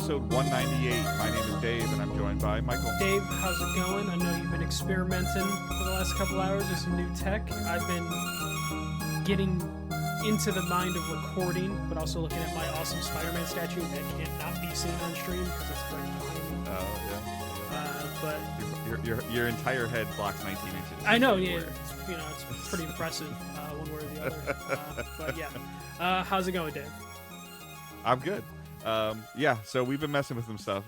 episode 198. My name is Dave, and I'm joined by Michael. Dave, how's it going? I know you've been experimenting for the last couple hours with some new tech. I've been getting into the mind of recording, but also looking at my awesome Spider-Man statue that can't not be seen on stream because it's right behind me. Oh, yeah. But Your entire head blocks 19 inches. I know, yeah. It's pretty impressive, one way or the other. But yeah. How's it going, Dave? I'm good. So we've been messing with some stuff.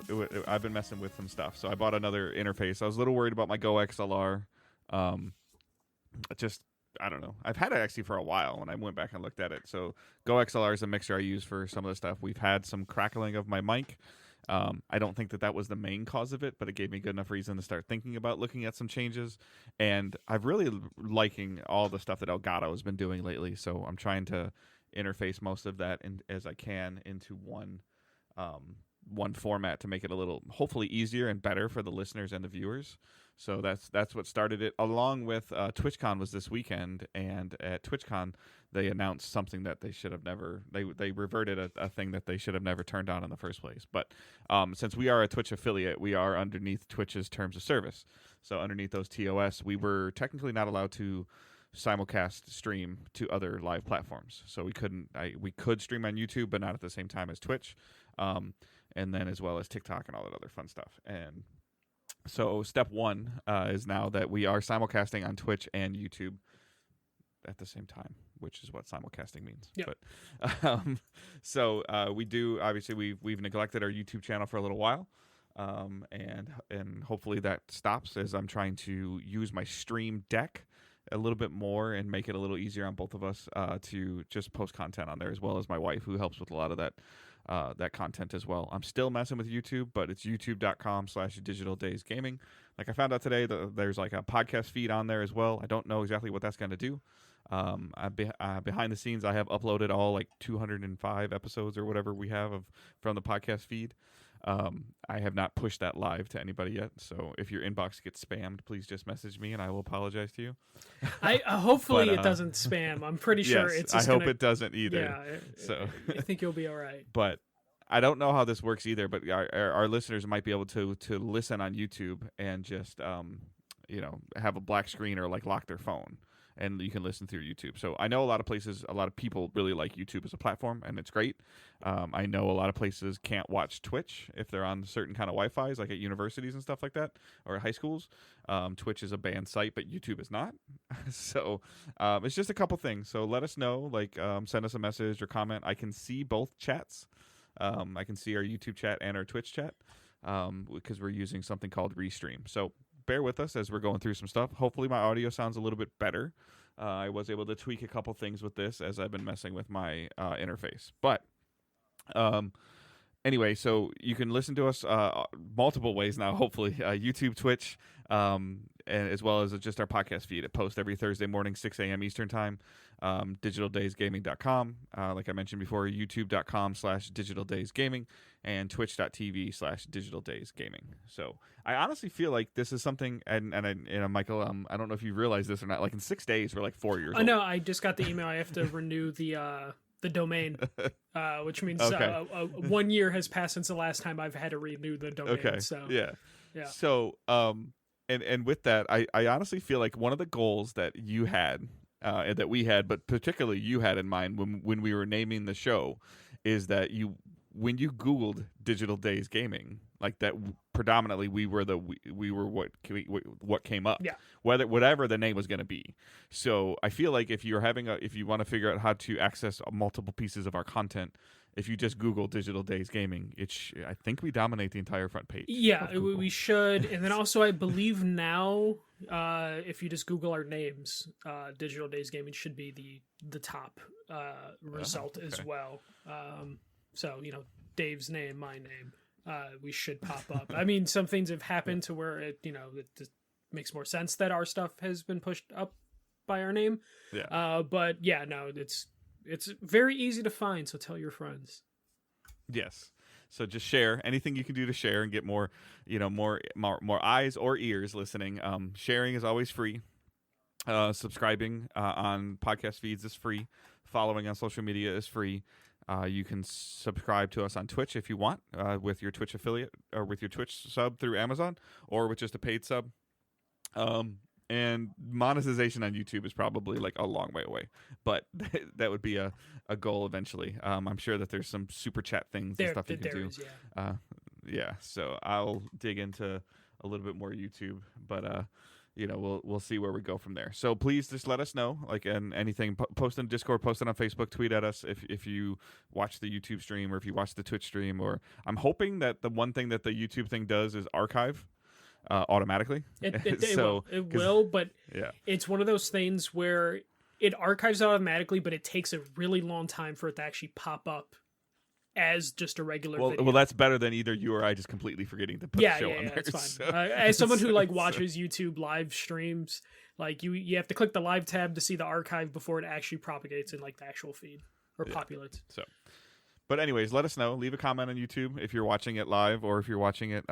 I've been messing with some stuff. So I bought another interface. I was a little worried about my Go XLR. I don't know. I've had it actually for a while when I went back and looked at it. So Go XLR is a mixer I use for some of the stuff. We've had some crackling of my mic. I don't think that was the main cause of it, but it gave me good enough reason to start thinking about looking at some changes. And I've really liking all the stuff that Elgato has been doing lately. So I'm trying to interface most of that as I can into one format to make it a little hopefully easier and better for the listeners and the viewers. So that's what started it, along with TwitchCon was this weekend, and at TwitchCon they announced something that they should have never they reverted a thing that they should have never turned on in the first place. But since we are a Twitch affiliate, we are underneath Twitch's terms of service. So underneath those TOS, we were technically not allowed to simulcast stream to other live platforms. So we could stream on YouTube, but not at the same time as Twitch, and then as well as TikTok and all that other fun stuff. And so step one is now that we are simulcasting on Twitch and YouTube at the same time, which is what simulcasting means. Yep. But we do, obviously we've neglected our YouTube channel for a little while. And hopefully that stops as I'm trying to use my Stream Deck a little bit more and make it a little easier on both of us to just post content on there, as well as my wife, who helps with a lot of that content as well. I'm still messing with YouTube, but it's youtube.com/digitaldaysgaming. Like I found out today that there's like a podcast feed on there as well. I don't know exactly what that's going to do. Behind the scenes, I have uploaded all like 205 episodes or whatever we have from the podcast feed. I have not pushed that live to anybody yet, so if your inbox gets spammed, please just message me and I will apologize to you. Hopefully it doesn't spam. I'm pretty sure yes, it's just I hope it doesn't either. Yeah, so I think you'll be all right. But I don't know how this works either, but our listeners might be able to listen on YouTube and just have a black screen or like lock their phone, and you can listen through YouTube. So I know a lot of people really like YouTube as a platform, and it's great. I know a lot of places can't watch Twitch if they're on certain kind of Wi-Fi's, like at universities and stuff like that, or high schools. Twitch is a banned site, but YouTube is not. So it's just a couple things. So let us know, send us a message or comment. I can see both chats. I can see our YouTube chat and our Twitch chat because we're using something called Restream. So bear with us as we're going through some stuff. Hopefully my audio sounds a little bit better. I was able to tweak a couple things with this as I've been messing with my interface. But anyway, so you can listen to us multiple ways now, hopefully. YouTube, Twitch, and as well as just our podcast feed. It posts every Thursday morning, 6 a.m. Eastern Time. DigitalDaysGaming.com. Like I mentioned before, YouTube.com/DigitalDaysGaming and Twitch.tv/DigitalDaysGaming. So I honestly feel like this is something, and Michael, I don't know if you realize this or not. Like in 6 days, we're like 4 years old. No, I just got the email. I have to renew the domain, which means 1 year has passed since the last time I've had to renew the domain. Okay. So yeah. So and with that, I honestly feel like one of the goals that you had. That we had, but particularly you had in mind when we were naming the show, is that when you Googled Digital Days Gaming, like that predominantly we were what came up, whatever the name was going to be. So I feel like if you want to figure out how to access multiple pieces of our content, if you just Google Digital Days Gaming, I think we dominate the entire front page. Yeah, we should. And then also, I believe now, if you just Google our names, Digital Days Gaming should be the top result as well. So, Dave's name, my name, we should pop up. I mean, some things have happened to where it just makes more sense that our stuff has been pushed up by our name. Yeah. But yeah, no, it's very easy to find, so tell your friends. Yes. So just share anything you can do to share and get more eyes or ears listening. Sharing is always free. Subscribing on podcast feeds is free. Following on social media is free. You can subscribe to us on Twitch if you want, with your Twitch affiliate or with your Twitch sub through Amazon, or with just a paid sub. And monetization on YouTube is probably like a long way away, but that would be a goal eventually. I'm sure that there's some super chat things and stuff you can do. Yeah. So I'll dig into a little bit more YouTube, but we'll see where we go from there. So please just let us know, like, and anything, post in Discord, post it on Facebook, tweet at us if you watch the YouTube stream or if you watch the Twitch stream. Or I'm hoping that the one thing that the YouTube thing does is archive automatically. It will, but yeah, it's one of those things where it archives automatically, but it takes a really long time for it to actually pop up as just a regular video. Well, that's better than either you or I just completely forgetting to put the show on there. It's fine. So, as someone who watches YouTube live streams, like you have to click the live tab to see the archive before it actually propagates in like the actual feed or populates. So, but anyways, let us know. Leave a comment on YouTube if you're watching it live or if you're watching it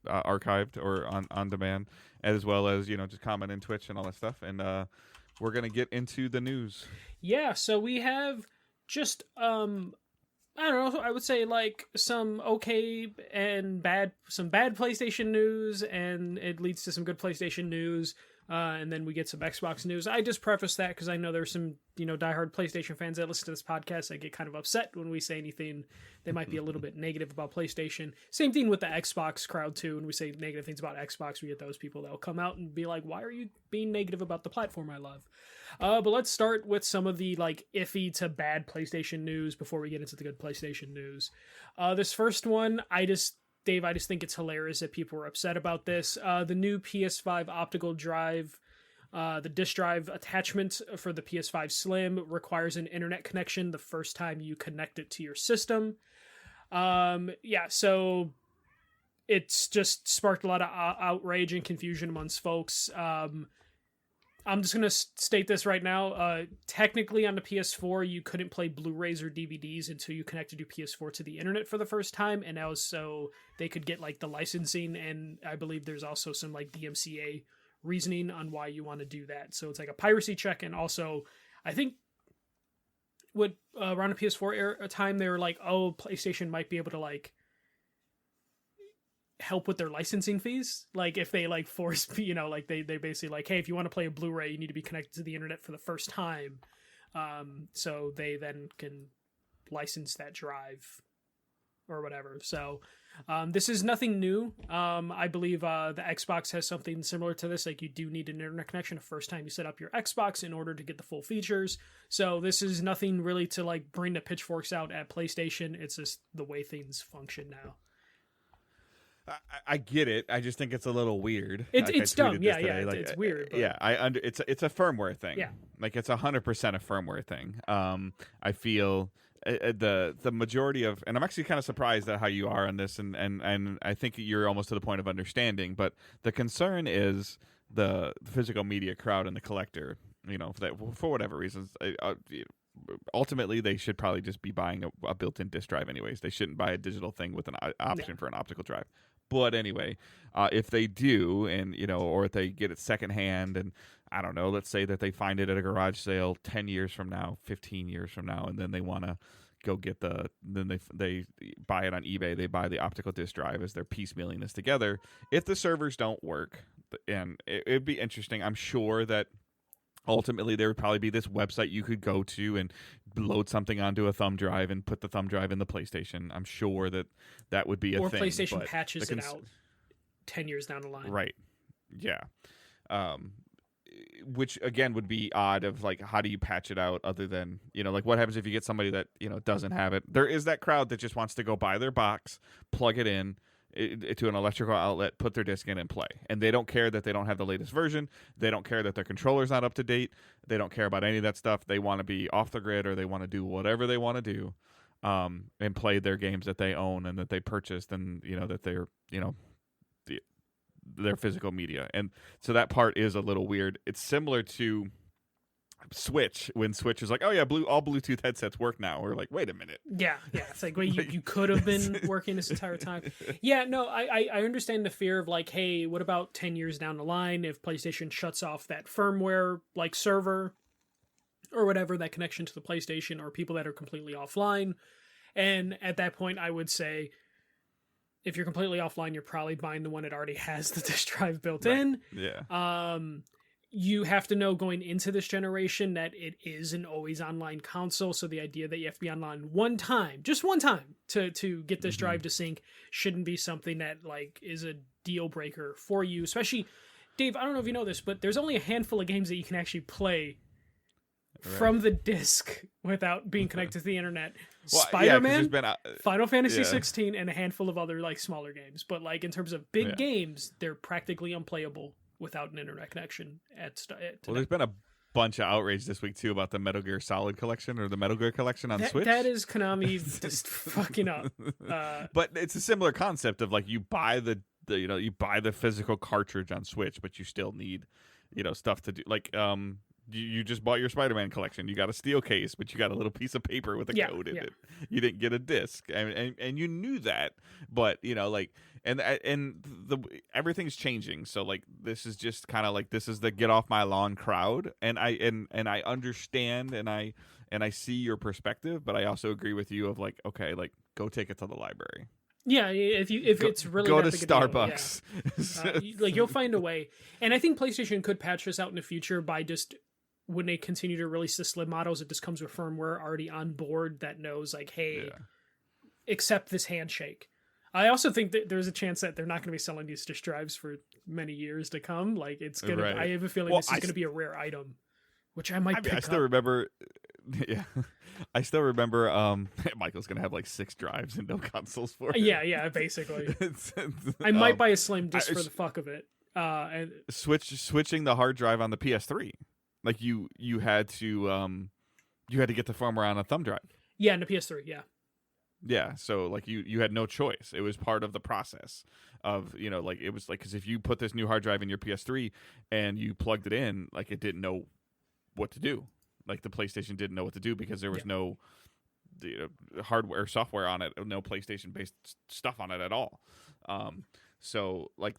archived or on demand, as well as just comment in Twitch and all that stuff. And we're gonna get into the news. Yeah, so we have just I don't know, I would say like some okay and bad, some bad PlayStation news, and it leads to some good PlayStation news, and then we get some Xbox news. I just preface that because I know there's some diehard PlayStation fans that listen to this podcast that get kind of upset when we say anything they might be a little bit negative about PlayStation. Same thing with the Xbox crowd too. When we say negative things about Xbox, we get those people that will come out and be like, why are you being negative about the platform I love? But let's start with some of the like iffy to bad PlayStation news before we get into the good PlayStation news. This first one, Dave, I just think it's hilarious that people were upset about this. The new PS5 optical drive, the disk drive attachment for the PS5 Slim requires an internet connection the first time you connect it to your system. So it's just sparked a lot of outrage and confusion amongst folks. I'm just going to state this right now. Technically on the PS4, you couldn't play Blu-rays or DVDs until you connected your PS4 to the internet for the first time. And that was so they could get like the licensing. And I believe there's also some like DMCA reasoning on why you want to do that. So it's like a piracy check. And also, I think around the PS4 time, they were like, oh, PlayStation might be able to like help with their licensing fees, like if they like force like they basically like, hey, if you want to play a Blu-ray you need to be connected to the internet for the first time, so they then can license that drive or whatever. So this is nothing new. I believe the Xbox has something similar to this. Like you do need an internet connection the first time you set up your Xbox in order to get the full features. So this is nothing really to like bring the pitchforks out at PlayStation. It's just the way things function now. I get it. I just think it's a little weird. It's dumb. Yeah, it's weird. But... Yeah, it's a firmware thing. Yeah, like it's 100% a firmware thing. I feel the majority of, and I'm actually kind of surprised at how you are on this, and I think you're almost to the point of understanding. But the concern is the physical media crowd and the collector. That for whatever reasons. Ultimately, they should probably just be buying a built-in disk drive anyways. They shouldn't buy a digital thing with an option for an optical drive. But anyway, if they do, and or if they get it secondhand, and I don't know, let's say that they find it at a garage sale 10 years from now, 15 years from now, and then they want to go get then they buy it on eBay. They buy the optical disk drive as they're piecemealing this together. If the servers don't work, and it'd be interesting, I'm sure that ultimately there would probably be this website you could go to and load something onto a thumb drive and put the thumb drive in the PlayStation. I'm sure that would be a thing. Or PlayStation patches it out 10 years down the line. Right. Yeah. Which again would be odd of like, how do you patch it out other than, like what happens if you get somebody that, doesn't have it? There is that crowd that just wants to go buy their box, plug it in to an electrical outlet, put their disc in and play. And they don't care that they don't have the latest version. They don't care that their controller's not up to date. They don't care about any of that stuff. They want to be off the grid, or they want to do whatever they want to do, and play their games that they own and that they purchased, and that they're their physical media. And so that part is a little weird. It's similar to Switch, when Switch is like, oh yeah, all Bluetooth headsets work now. We're like, wait a minute. Yeah. It's like, wait, you could have been working this entire time. Yeah, no, I understand the fear of like, hey, what about 10 years down the line if PlayStation shuts off that firmware like server? or whatever, that connection to the PlayStation, or people that are completely offline. And at that point, I would say, if you're completely offline, you're probably buying the one that already has the disk drive built in. Yeah. You have to know going into this generation that it is an always online console. So the idea that you have to be online just one time to get this drive to sync shouldn't be something that like is a deal breaker for you. Especially, Dave, I don't know if you know this, but there's only a handful of games that you can actually play from the disc without being connected to the internet. Well, Spider-Man, Final Fantasy 16, and a handful of other like smaller games. But like in terms of big games, they're practically unplayable without an internet connection. Well, there's been a bunch of outrage this week too about the Metal Gear Solid collection or the Metal Gear collection on Switch. That is Konami just fucking up. But it's a similar concept of like you buy you buy the physical cartridge on Switch, but you still need stuff to do like You just bought your Spider-Man collection. You got a steel case, but you got a little piece of paper with a code in it. You didn't get a disc, and you knew that. But everything's changing. So like this is just kind of like this is the get off my lawn crowd, and I understand and I see your perspective, but I also agree with you of like okay, like go take it to the library. Yeah, if it's really go that to big Starbucks, a deal, like you'll find a way. And I think PlayStation could patch this out in the future by just when they continue to release the slim models, it just comes with firmware already on board that knows like, hey, accept this handshake. I also think that there's a chance that they're not going to be selling these disk drives for many years to come. Like it's gonna. Right. I have a feeling this is going to be a rare item, which I might. Pick I still remember. Yeah, I still remember. Michael's gonna have like 6 drives and no consoles for it. Yeah, basically. I might buy a slim just for the fuck of it. And switching the hard drive on the PS3, like you had to get the firmware on a thumb drive. Yeah, and the PS3. Yeah. Yeah, so like you had no choice. It was part of the process of like it was like because if you put this new hard drive in your PS3 and you plugged it in, like it didn't know what to do. Like the PlayStation didn't know what to do because there was no hardware, software on it, no PlayStation-based stuff on it at all. So like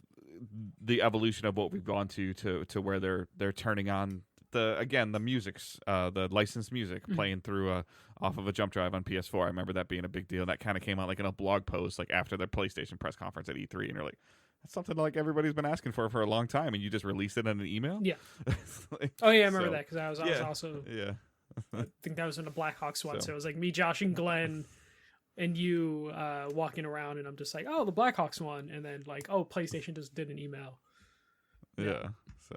the evolution of what we've gone to where they're turning on the music's the licensed music playing through off of a jump drive on PS4. I remember that being a big deal. That kind of came out like in a blog post like after the PlayStation press conference at E3, and you're like, that's something like everybody's been asking for a long time, and you just released it in an email. Yeah. I remember that because I was also I think that was in the Blackhawks one. So it was like me, Josh, and Glenn, and you walking around, and I'm just like, oh, the Blackhawks one, and then like, oh, PlayStation just did an email. Yeah. So,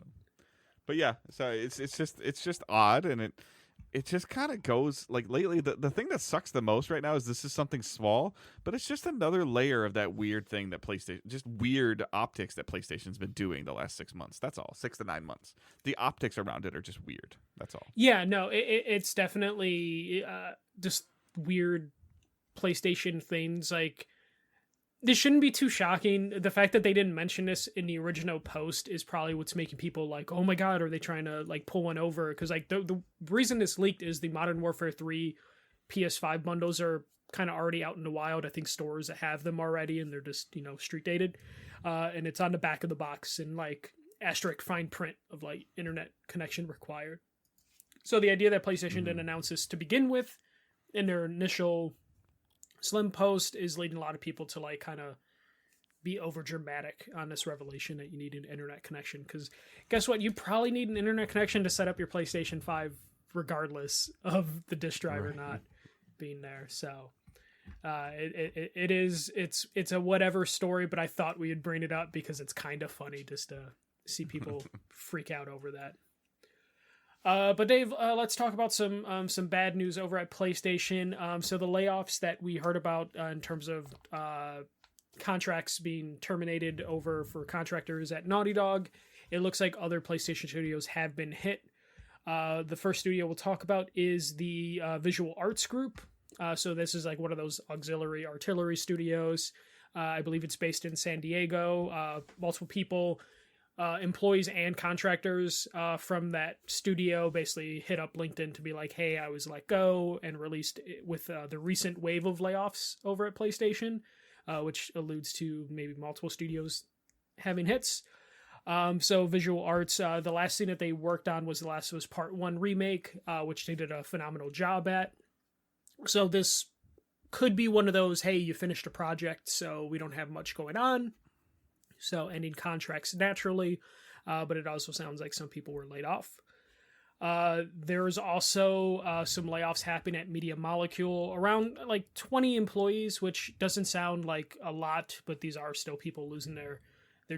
but yeah, so it's just odd, and it just kind of goes like lately. The thing that sucks the most right now is this is something small, but it's just another layer of that weird thing that PlayStation, just weird optics that PlayStation's been doing the last 6 months. That's all, 6 to 9 months. The optics around it are just weird. That's all. Yeah, no, it's definitely just weird PlayStation things. Like this shouldn't be too shocking. The fact that they didn't mention this in the original post is probably what's making people like, oh my god, are they trying to like pull one over? Because like the reason this leaked is the Modern Warfare 3 PS5 bundles are kind of already out in the wild. I think stores that have them already, and they're just street dated, and it's on the back of the box in like asterisk fine print of like internet connection required. So the idea that PlayStation didn't announce this to begin with in their initial slim post is leading a lot of people to like kind of be over dramatic on this revelation that you need an internet connection, because guess what, you probably need an internet connection to set up your PlayStation 5 regardless of the disk drive or not being there. So it's a whatever story, but I thought we would bring it up because it's kind of funny just to see people freak out over that. But Dave, let's talk about some bad news over at PlayStation. So the layoffs that we heard about in terms of contracts being terminated over for contractors at Naughty Dog, it looks like other PlayStation studios have been hit. The first studio we'll talk about is the Visual Arts Group. So this is like one of those auxiliary artillery studios. I believe it's based in San Diego. Multiple people, employees and contractors from that studio basically hit up LinkedIn to be like, hey, I was let go, and released with the recent wave of layoffs over at PlayStation, which alludes to maybe multiple studios having hits. So visual arts, the last thing that they worked on was The Last of Us Part 1 remake, which they did a phenomenal job at. So this could be one of those, hey, you finished a project, so we don't have much going on. So ending contracts naturally, but it also sounds like some people were laid off. There's also some layoffs happening at Media Molecule, around like 20 employees, which doesn't sound like a lot, but these are still people losing their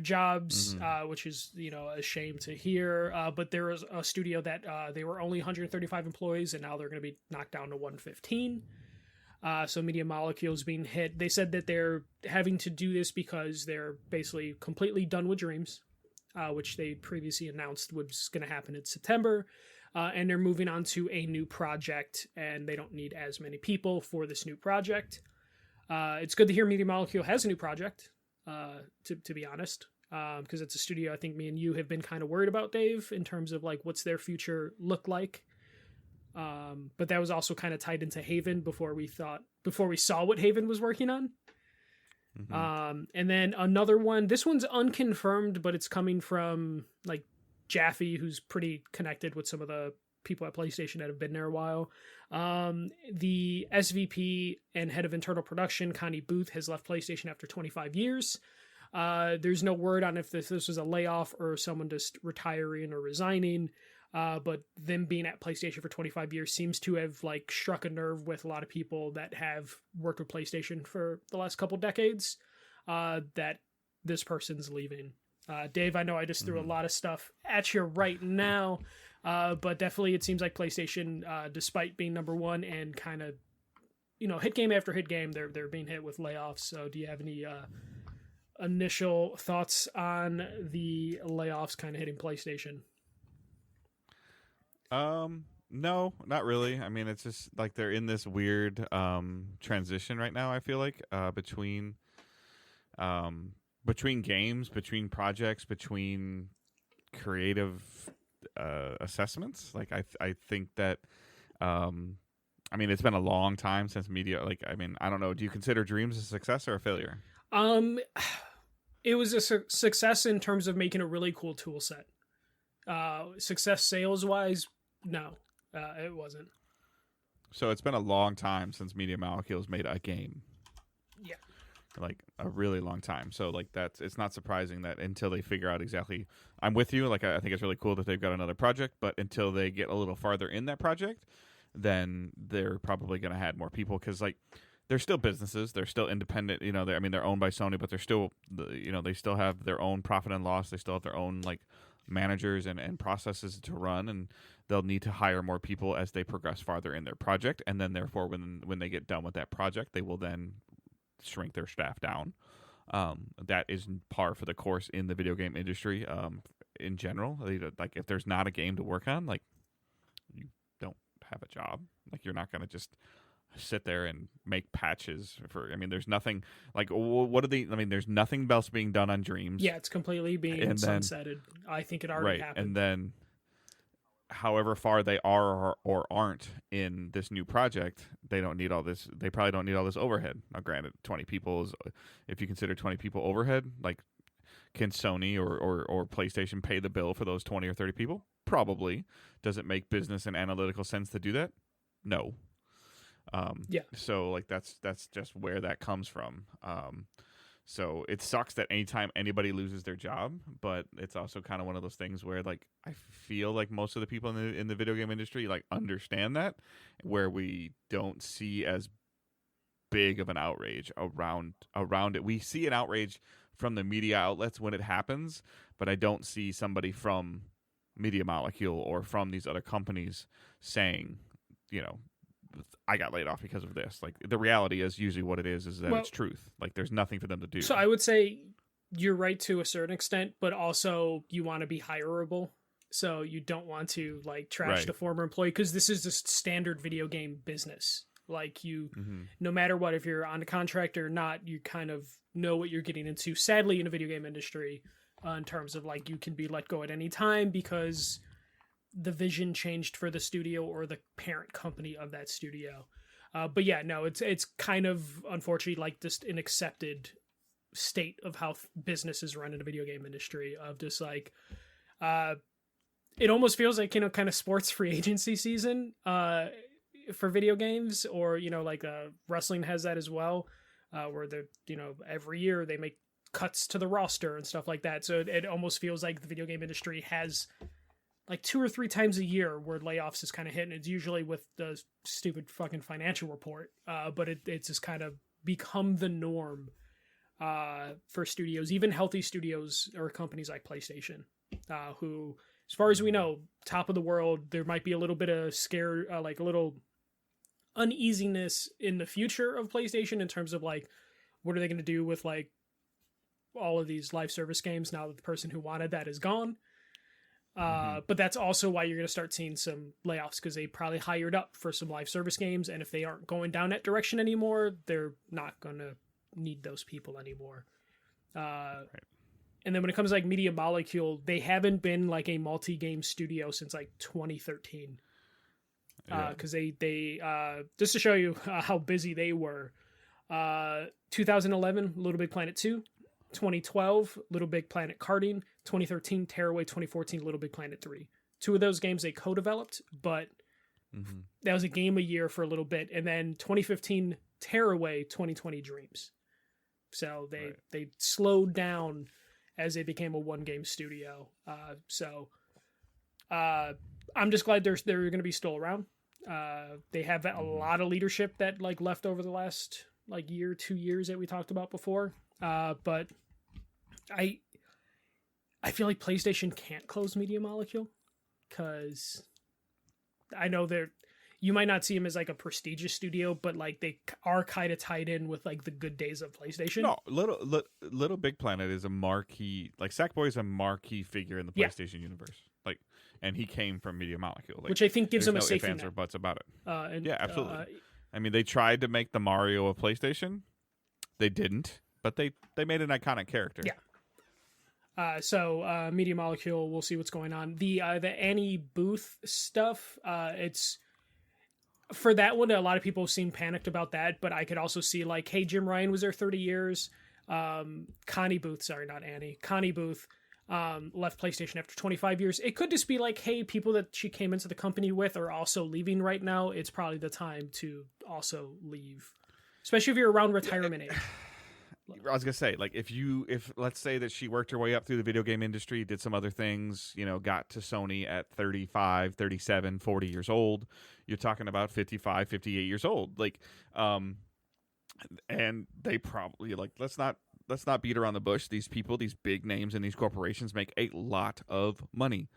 jobs, which is, a shame to hear. But there is a studio that they were only 135 employees, and now they're going to be knocked down to 115. So Media Molecule is being hit. They said that they're having to do this because they're basically completely done with Dreams, which they previously announced was going to happen in September. And they're moving on to a new project, and they don't need as many people for this new project. It's good to hear Media Molecule has a new project, to be honest, because it's a studio I think me and you have been kind of worried about, Dave, in terms of like what's their future look like. But that was also kind of tied into Haven before we saw what Haven was working on. And then another one, this one's unconfirmed, but it's coming from like Jaffe, who's pretty connected with some of the people at PlayStation that have been there a while. The SVP and head of internal production, Connie Booth, has left PlayStation after 25 years. There's no word on if this was a layoff or someone just retiring or resigning. But them being at PlayStation for 25 years seems to have like struck a nerve with a lot of people that have worked with PlayStation for the last couple decades, that this person's leaving. Dave, I know I just threw a lot of stuff at you right now, but definitely it seems like PlayStation, despite being number one and kind of, hit game after hit game, they're being hit with layoffs. So do you have any initial thoughts on the layoffs kind of hitting PlayStation? No, not really. I mean, it's just like they're in this weird transition right now, I feel like, between games, between projects, between creative assessments. Like I think that I mean, it's been a long time since media, like, I mean, I don't know, do you consider Dreams a success or a failure? It was a success in terms of making a really cool tool set. Success sales wise, no, it wasn't. So it's been a long time since Media Molecules made a game. Yeah. Like a really long time. So like it's not surprising that until they figure out exactly, I'm with you. Like I think it's really cool that they've got another project, but until they get a little farther in that project, then they're probably going to have more people, because like they're still businesses, they're still independent. They're owned by Sony, but they're still, they still have their own profit and loss. They still have their own like managers and processes to run, and they'll need to hire more people as they progress farther in their project. And then therefore when they get done with that project, they will then shrink their staff down. That is par for the course in the video game industry in general. Like if there's not a game to work on, like you don't have a job. Like you're not going to just sit there and make patches for, I mean, there's nothing like, what are there's nothing else being done on Dreams. Yeah, it's completely being sunsetted. I think it already happened. And then however far they are or aren't in this new project, they don't need all this. They probably don't need all this overhead. Now, granted, 20 people is, if you consider 20 people overhead, like can Sony or PlayStation pay the bill for those 20 or 30 people? Probably. Does it make business and analytical sense to do that? No. Yeah. So like that's just where that comes from. So it sucks that anytime anybody loses their job, but it's also kind of one of those things where like I feel like most of the people in the video game industry like understand that, where we don't see as big of an outrage around it. We see an outrage from the media outlets when it happens, but I don't see somebody from Media Molecule or from these other companies saying, I got laid off because of this. Like the reality is usually what it is that it's truth. Like there's nothing for them to do. So I would say you're right to a certain extent, but also you want to be hireable. So you don't want to like trash the former employee, because this is just standard video game business. Like you, no matter what, if you're on a contract or not, you kind of know what you're getting into. Sadly, in the video game industry, in terms of like you can be let go at any time because the vision changed for the studio or the parent company of that studio. But yeah, no, it's kind of unfortunately like just an accepted state of how business is run in the video game industry, of just like it almost feels like, kind of sports free agency season for video games, or like wrestling has that as well, where they're every year they make cuts to the roster and stuff like that. So it almost feels like the video game industry has like 2 or 3 times a year where layoffs is kind of hit, and it's usually with the stupid fucking financial report. But it's just kind of become the norm for studios, even healthy studios or companies like PlayStation, who, as far as we know, top of the world. There might be a little bit of scare, like a little uneasiness in the future of PlayStation in terms of like, what are they going to do with like all of these live service games now that the person who wanted that is gone. But that's also why you're going to start seeing some layoffs, because they probably hired up for some live service games, and if they aren't going down that direction anymore, they're not going to need those people anymore. Right. And then when it comes to like Media Molecule, they haven't been like a multi-game studio since like 2013. Because they just to show you how busy they were, 2011, Little Big Planet 2, 2012, Little Big Planet Karting, 2013, Tearaway, 2014, Little Big Planet 3. 2 of those games they co-developed, but that was a game a year for a little bit. And then 2015, Tearaway, 2020, Dreams. So they slowed down as they became a one-game studio. I'm just glad they're going to be still around. They have a lot of leadership that like left over the last like year, 2 years that we talked about before. But I feel like PlayStation can't close Media Molecule, because I know you might not see them as like a prestigious studio, but like they are kind of tied in with like the good days of PlayStation. No, Little Big Planet is a marquee, like Sackboy is a marquee figure in the PlayStation universe. Like, and he came from Media Molecule, like, which I think gives him a safety net. Ifs, ands, or buts about it. And, absolutely. I mean, they tried to make the Mario of PlayStation. They didn't, but they made an iconic character. Yeah. So Media Molecule, we'll see what's going on. The Annie Booth stuff, it's for that one. A lot of people seem panicked about that, but I could also see like, hey, Jim Ryan was there 30 years. Connie Booth, sorry, not Annie. Connie Booth left PlayStation after 25 years. It could just be like, hey, people that she came into the company with are also leaving right now. It's probably the time to also leave, especially if you're around retirement age. I was gonna say, like, if let's say that she worked her way up through the video game industry, did some other things, got to Sony at 35, 37, 40 years old, you're talking about 55, 58 years old. Like, and they probably, like, let's not beat around the bush. These people, these big names and these corporations make a lot of money.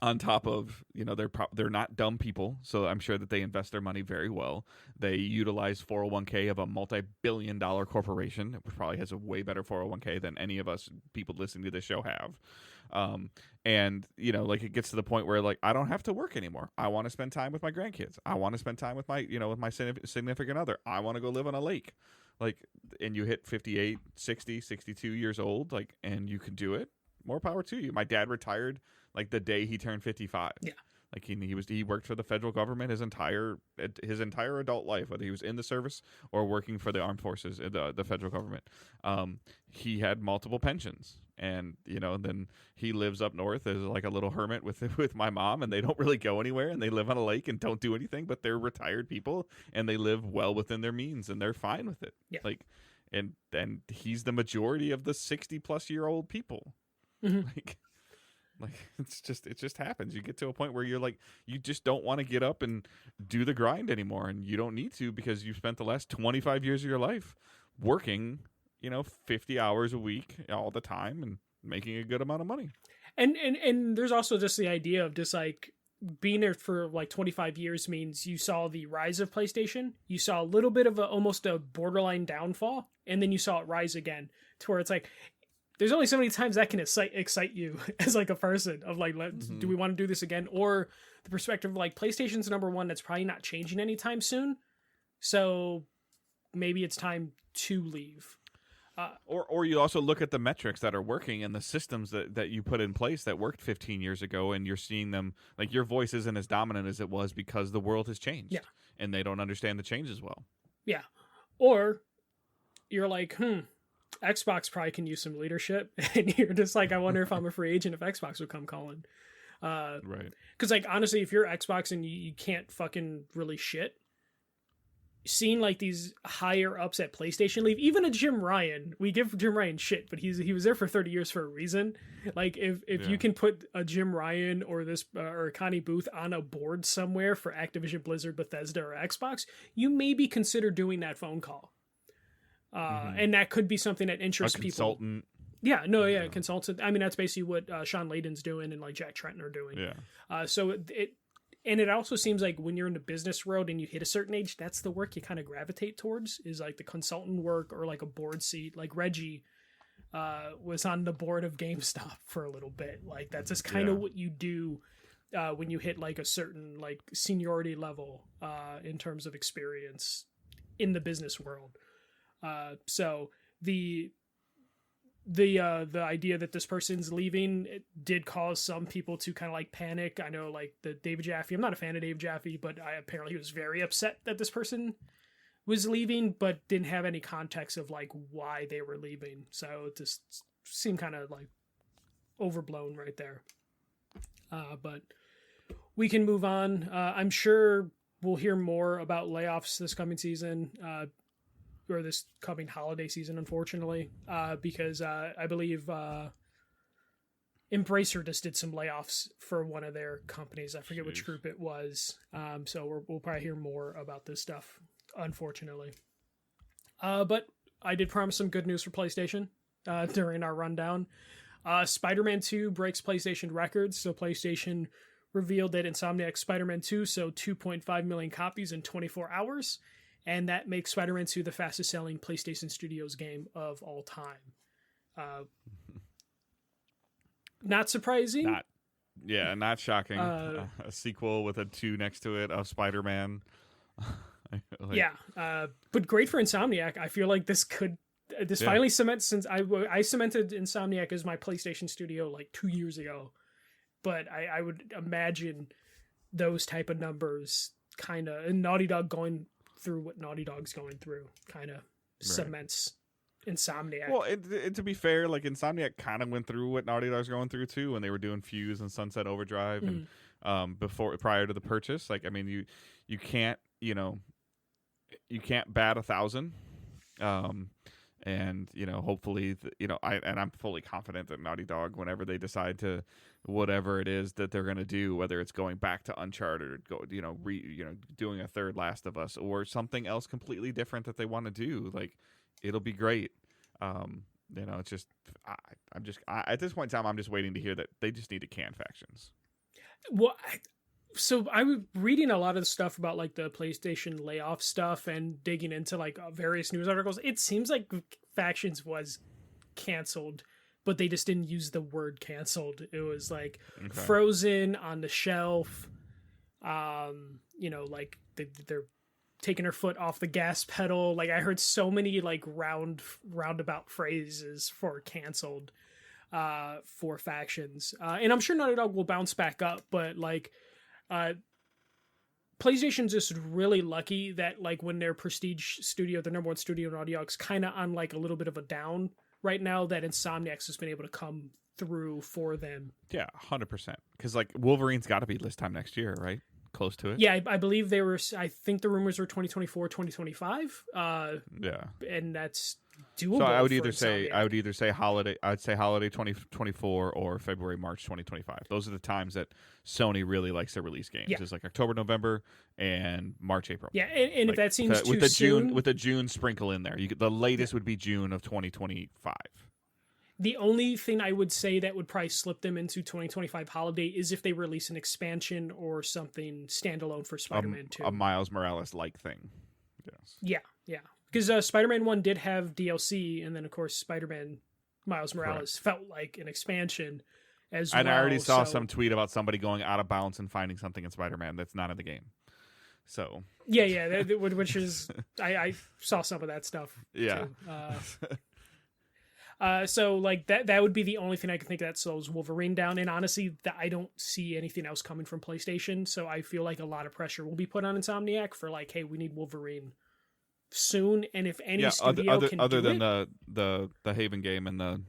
On top of, they're not dumb people, so I'm sure that they invest their money very well. They utilize 401k of a multi-billion-dollar corporation, which probably has a way better 401k than any of us people listening to this show have. And like, it gets to the point where, like, I don't have to work anymore. I want to spend time with my grandkids. I want to spend time with my, with my significant other. I want to go live on a lake. Like, and you hit 58, 60, 62 years old, like, and you can do it. More power to you. My dad retired like the day he turned 55. Yeah. Like he worked for the federal government his entire adult life, whether he was in the service or working for the armed forces, the federal government. He had multiple pensions, and then he lives up north as like a little hermit with my mom, and they don't really go anywhere, and they live on a lake and don't do anything, but they're retired people and they live well within their means and they're fine with it. Yeah. Like, and he's the majority of the 60-plus-year-old people. Mm-hmm. Like it just happens. You get to a point where you're like, you just don't want to get up and do the grind anymore, and you don't need to, because you've spent the last 25 years of your life working, 50 hours a week all the time and making a good amount of money. And there's also just the idea of just like being there for like 25 years means you saw the rise of PlayStation. You saw a little bit of almost a borderline downfall, and then you saw it rise again to where it's like, there's only so many times that can excite you as like a person of like, do we want to do this again? Or the perspective of like, PlayStation's number one, that's probably not changing anytime soon. So maybe it's time to leave. Or you also look at the metrics that are working and the systems that you put in place that worked 15 years ago, and you're seeing them, like, your voice isn't as dominant as it was because the world has changed. Yeah. And they don't understand the change as well. Yeah. Or you're like, Xbox probably can use some leadership, and you're just like, I wonder if I'm a free agent if Xbox would come calling. Right. Because like honestly, if you're Xbox and you can't fucking really shit, seeing like these higher ups at PlayStation leave, even a Jim Ryan, we give Jim Ryan shit, but he was there for 30 years for a reason. Like if you can put a Jim Ryan or this or Connie Booth on a board somewhere for Activision, Blizzard, Bethesda, or Xbox, you maybe consider doing that phone call. And that could be something that interests people. Yeah, consultant. I mean, that's basically what Sean Layden's doing and like Jack Trenton are doing. Yeah. So it also seems like when you're in the business world and you hit a certain age, that's the work you kind of gravitate towards, is like the consultant work or like a board seat. Like Reggie was on the board of GameStop for a little bit. Like that's just kind of what you do when you hit like a certain like seniority level in terms of experience in the business world. So the idea that this person's leaving, it did cause some people to kind of like panic. I know like the David Jaffe, I'm not a fan of Dave Jaffe, but apparently he was very upset that this person was leaving, but didn't have any context of like why they were leaving. So it just seemed kind of like overblown right there. But we can move on. I'm sure we'll hear more about layoffs this coming season. Or this coming holiday season, unfortunately, because I believe Embracer just did some layoffs for one of their companies. I forget which group it was. So we'll probably hear more about this stuff, unfortunately. But I did promise some good news for PlayStation during our rundown. Spider-Man 2 breaks PlayStation records. So PlayStation revealed that Insomniac Spider-Man 2 sold 2.5 million copies in 24 hours. And that makes Spider-Man 2 the fastest selling PlayStation Studios game of all time. Not surprising. Not shocking. A sequel with a 2 next to it of Spider-Man. But great for Insomniac. I feel like this finally cements, since I cemented Insomniac as my PlayStation studio like 2 years ago. But I would imagine those type of numbers kind of, and Naughty Dog going through what Naughty Dog's going through kind of cements Insomniac. Well, to be fair, like Insomniac kind of went through what Naughty Dog's going through too when they were doing Fuse and Sunset Overdrive and prior to the purchase. Like, I mean, you can't bat 1,000. And hopefully I'm fully confident that Naughty Dog, whenever they decide to whatever it is that they're going to do, whether it's going back to Uncharted or doing a third Last of Us or something else completely different that they want to do, like it'll be great. It's just at this point in time I'm just waiting to hear that they just need to can factions. Well, so I was reading a lot of stuff about like the PlayStation layoff stuff and digging into like various news articles. It seems like Factions was canceled, but they just didn't use the word canceled. It was like frozen on the shelf. Like they're taking their foot off the gas pedal. Like I heard so many like roundabout phrases for canceled for Factions. And I'm sure Naughty Dog will bounce back up, but like PlayStation's just really lucky that like when their prestige studio, their number one studio, Naughty Dog's kind of on like a little bit of a down right now, that Insomniac's has been able to come through for them. Yeah, 100%. Because like Wolverine's got to be this time next year, right? Close to it. Yeah, I believe they were. I think the rumors were 2024, 2025. And that's doable. So I would either say holiday. I'd say holiday 2024 or February, March 2025. Those are the times that Sony really likes to release games. Yeah. It's like October, November, and March, April. Yeah, and like, if that seems too soon, with a June sprinkle in there, the latest would be June of 2025. The only thing I would say that would probably slip them into 2025 holiday is if they release an expansion or something standalone for Spider-Man 2. A Miles Morales-like thing. Yes. Yeah. Because Spider-Man 1 did have DLC, and then, of course, Spider-Man Miles Morales felt like an expansion as well. And I already saw some tweet about somebody going out of bounds and finding something in Spider-Man that's not in the game. So Yeah, which is... I saw some of that stuff, too. So like that would be the only thing I can think that slows Wolverine down. And honestly, I don't see anything else coming from PlayStation. So I feel like a lot of pressure will be put on Insomniac for like, hey, we need Wolverine soon, and if any Yeah, studio can other do than it, the Haven game and the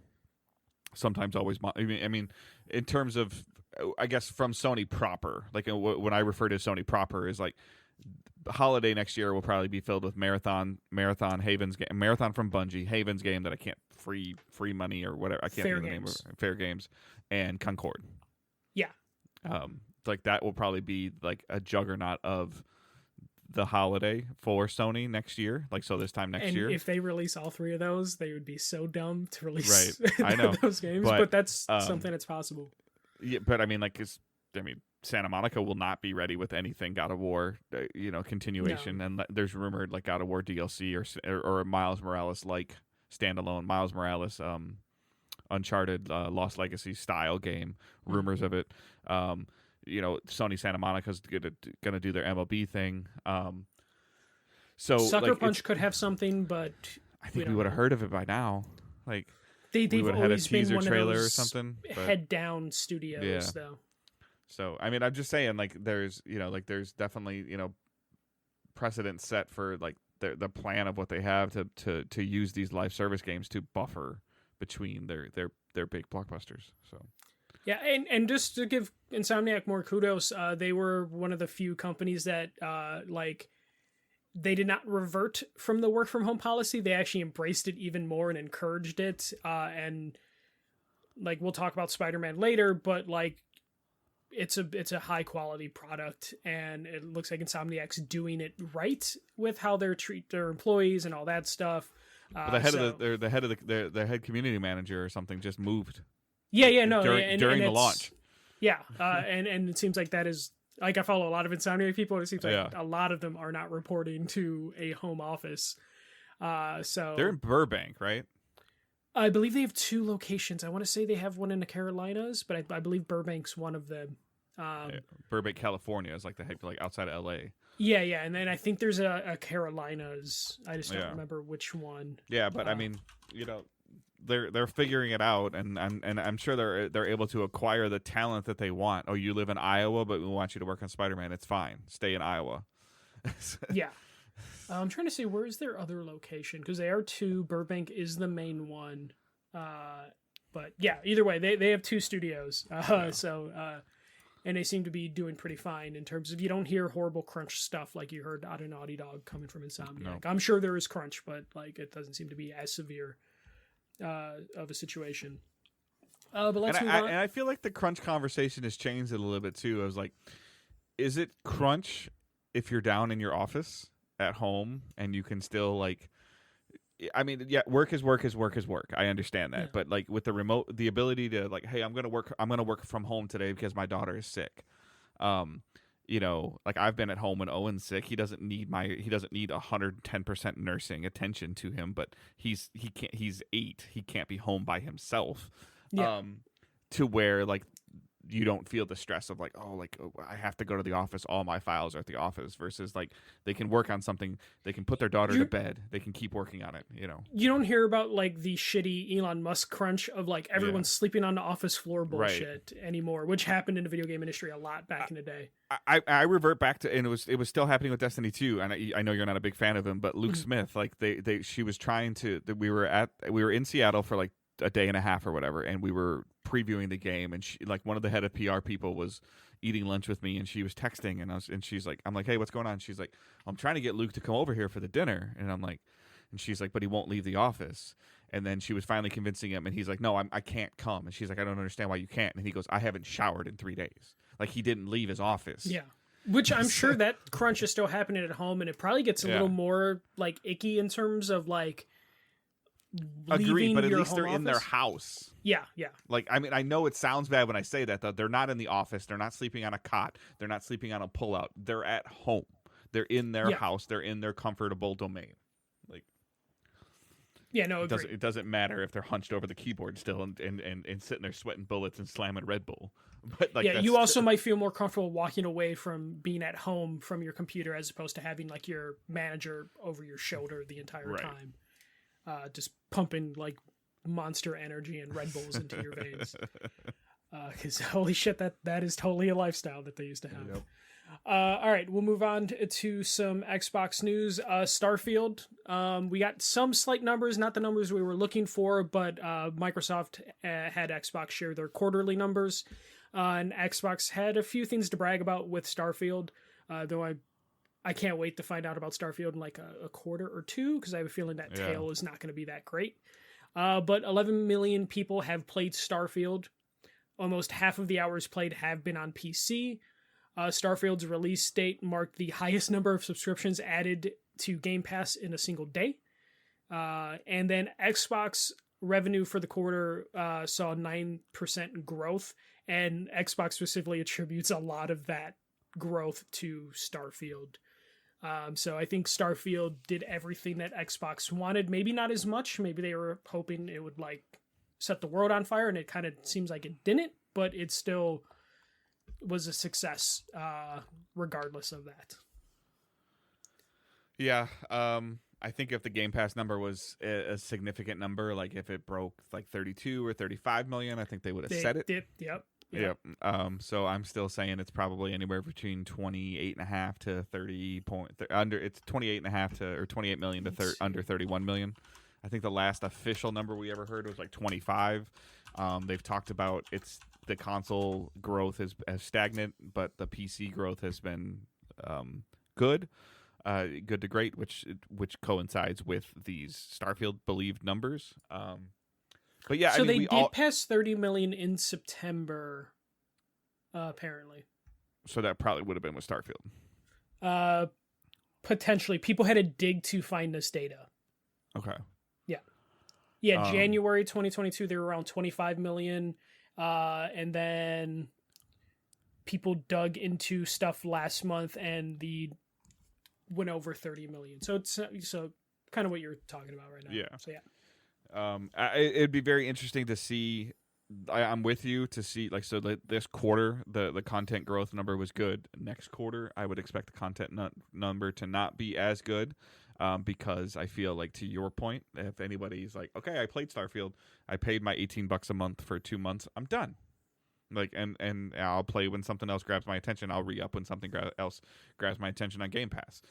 sometimes always. I mean, in terms of, I guess from Sony proper, like when I refer to Sony proper is like holiday next year will probably be filled with Marathon Haven's game, Marathon from Bungie, Haven's game that I can't free money or whatever, I can't think of the name of it, Fair Games, and Concord. yeah. Like that will probably be like a juggernaut of the holiday for Sony next year. Like, so this time next year. And if they release all three of those, they would be so dumb to release I know. those games. But that's something that's possible. Yeah, but I mean, like, Santa Monica will not be ready with anything God of War, continuation. No. And there's rumored like God of War DLC or Miles Morales like standalone Miles Morales, Uncharted, Lost Legacy style game. Rumors of it. Sony Santa Monica's gonna do their MLB thing. So Sucker Punch could have something, but I think we would have heard of it by now. Like they've would have had a teaser trailer or something. Head down studios, though. So I mean, I'm just saying, like, there's definitely precedent set for like the plan of what they have to use these live service games to buffer between their big blockbusters. So. Yeah, and just to give Insomniac more kudos, they were one of the few companies that they did not revert from the work from home policy. They actually embraced it even more and encouraged it. And like we'll talk about Spider-Man later, but like it's a high quality product, and it looks like Insomniac's doing it right with how they treat their employees and all that stuff. The head community manager or something just moved. During the launch. Yeah, and it seems like that is, like, I follow a lot of Insomniac people, and it seems like a lot of them are not reporting to a home office. So they're in Burbank, right? I believe they have 2 locations. I want to say they have one in the Carolinas, but I believe Burbank's one of them. Burbank, California is like outside of LA. Yeah, and then I think there's a Carolinas. I just don't remember which one. Yeah, but I mean, they're figuring it out, and I'm sure they're able to acquire the talent that they want. Oh, you live in Iowa, but we want you to work on Spider-Man. It's fine. Stay in Iowa. Yeah. I'm trying to see, where is their other location? Because they are 2. Burbank is the main one. But yeah, either way, they have 2 studios. And they seem to be doing pretty fine in terms of, you don't hear horrible crunch stuff like you heard out of Naughty Dog coming from Insomniac. No. I'm sure there is crunch, but like it doesn't seem to be as severe of a situation. But let's move on. And I feel like the crunch conversation has changed a little bit too. I was like, is it crunch if you're down in your office at home and you can still like, I mean, yeah, work is work is work is work. I understand that. Yeah. But like with the remote, the ability to like, hey, I'm going to work from home today because my daughter is sick. Like I've been at home when Owen's sick. He doesn't need 110% nursing attention to him, but he's 8. He can't be home by himself. Yeah. To where like you don't feel the stress of like, I have to go to the office. All my files are at the office versus like they can work on something. They can put their daughter to bed. They can keep working on it. You don't hear about like the shitty Elon Musk crunch of like everyone's sleeping on the office floor bullshit anymore, which happened in the video game industry a lot back in the day. I revert back to, and it was still happening with Destiny 2, and I know you're not a big fan of him, but Luke Smith, like she was trying to. We were in Seattle for like a day and a half or whatever, and we were previewing the game, and she, like, one of the head of PR people was eating lunch with me, and she was texting, and she's like, I'm like, hey, what's going on? She's like, I'm trying to get Luke to come over here for the dinner, and I'm like, and she's like, but he won't leave the office. And then she was finally convincing him, and he's like, no, I can't come. And she's like, I don't understand why you can't. And he goes, I haven't showered in 3 days. Like, he didn't leave his office. Yeah. Which I'm sure that crunch is still happening at home, and it probably gets a little more like icky in terms of like agree, but at least they're office. In their house. Yeah. Like, I mean, I know it sounds bad when I say that, though. They're not in the office. They're not sleeping on a cot. They're not sleeping on a pullout. They're at home. They're in their house. They're in their comfortable domain. Like, yeah, no, it doesn't matter if they're hunched over the keyboard still and sitting there sweating bullets and slamming Red Bull. But like, you also might feel more comfortable walking away from being at home from your computer as opposed to having like your manager over your shoulder the entire time. Just pumping like monster energy and Red Bulls into your veins. Because holy shit, that is totally a lifestyle that they used to have. Yep. All right, we'll move on to some Xbox news. Starfield We got some slight numbers, not the numbers we were looking for, but Microsoft had Xbox share their quarterly numbers, and Xbox had a few things to brag about with Starfield. Though I can't wait to find out about Starfield in like a quarter or two, because I have a feeling that tail is not going to be that great. But 11 million people have played Starfield. Almost half of the hours played have been on PC. Starfield's release date marked the highest number of subscriptions added to Game Pass in a single day. And then Xbox revenue for the quarter saw 9% growth, and Xbox specifically attributes a lot of that growth to Starfield. So I think Starfield did everything that Xbox wanted. Maybe not as much. Maybe they were hoping it would like set the world on fire, and it kind of seems like it didn't, but it still was a success regardless of that. Yeah, I think if the Game Pass number was a significant number, like if it broke like 32 or 35 million, I think they would have said it. Yep. So I'm still saying it's probably anywhere between 28.5 to 30 under. It's 28.5 to or 28 million to under 31 million. I think the last official number we ever heard was like 25. They've talked about the console growth is stagnant, but the PC growth has been good to great, which coincides with these Starfield believed numbers. But yeah, so I mean, they did pass 30 million in September, apparently. So that probably would have been with Starfield. Potentially, people had to dig to find this data. Okay. Yeah, January 2022, they were around 25 million. And then people dug into stuff last month and went over 30 million. So it's kind of what you're talking about right now. Yeah. So yeah. It'd be very interesting to see. I'm with you to see this quarter the content growth number was good. Next quarter, I would expect the content number to not be as good. Because I feel like, to your point, if anybody's like, okay, I played Starfield, I paid my $18 a month for 2 months, I'm done. Like, and I'll play when something else grabs my attention. I'll re-up when something else grabs my attention on Game Pass.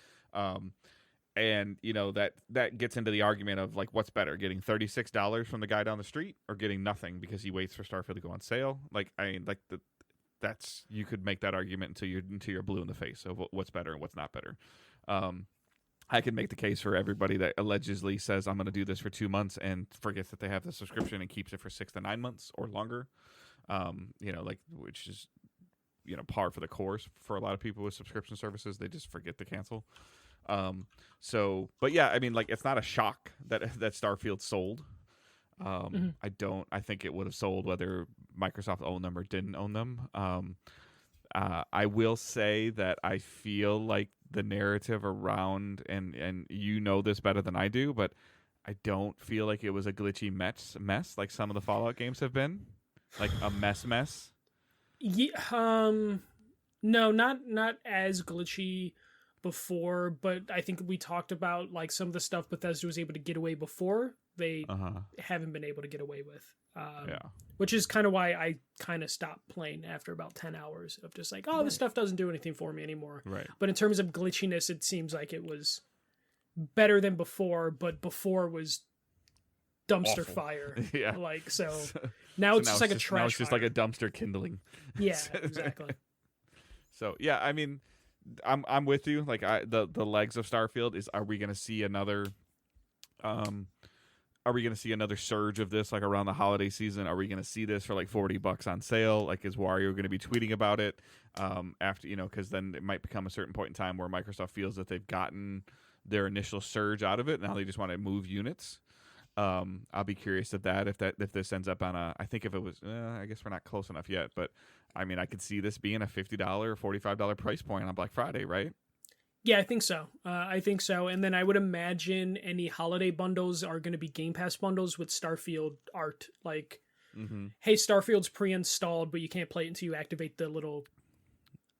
And you know that gets into the argument of like, what's better, getting $36 from the guy down the street or getting nothing because he waits for Starfield to go on sale? Like, I mean, like that's you could make that argument until you're blue in the face of what's better and what's not better. I can make the case for everybody that allegedly says I'm going to do this for 2 months and forgets that they have the subscription and keeps it for 6 to 9 months or longer. Which is, par for the course for a lot of people with subscription services. They just forget to cancel. But yeah, I mean, like, it's not a shock that Starfield sold. I think it would have sold whether Microsoft owned them or didn't own them. I will say that I feel like the narrative around, and you know this better than I do, but I don't feel like it was a glitchy mess like some of the Fallout games have been, like a mess. Yeah, no, not as glitchy before, but I think we talked about like some of the stuff Bethesda was able to get away before they haven't been able to get away with. Which is kind of why I kind of stopped playing after about 10 hours of just like, this stuff doesn't do anything for me anymore. Right. But in terms of glitchiness, it seems like it was better than before, but before was dumpster awful fire. Yeah. Like, so now it's just like a trash now it's just fire. like a dumpster kindling. Yeah, exactly. So, yeah, I mean, I'm with you. Like, the legs of Starfield is, are we going to see another surge of this, like, around the holiday season? Are we going to see this for like $40 on sale? Like, is Wario going to be tweeting about it after, because then it might become a certain point in time where Microsoft feels that they've gotten their initial surge out of it. Now they just want to move units. I'll be curious if this ends up on I think if it was, I guess we're not close enough yet, but I mean, I could see this being a $50 or $45 price point on Black Friday, right? Yeah, I think so. And then I would imagine any holiday bundles are going to be Game Pass bundles with Starfield art. Like, hey, Starfield's pre-installed, but you can't play it until you activate the little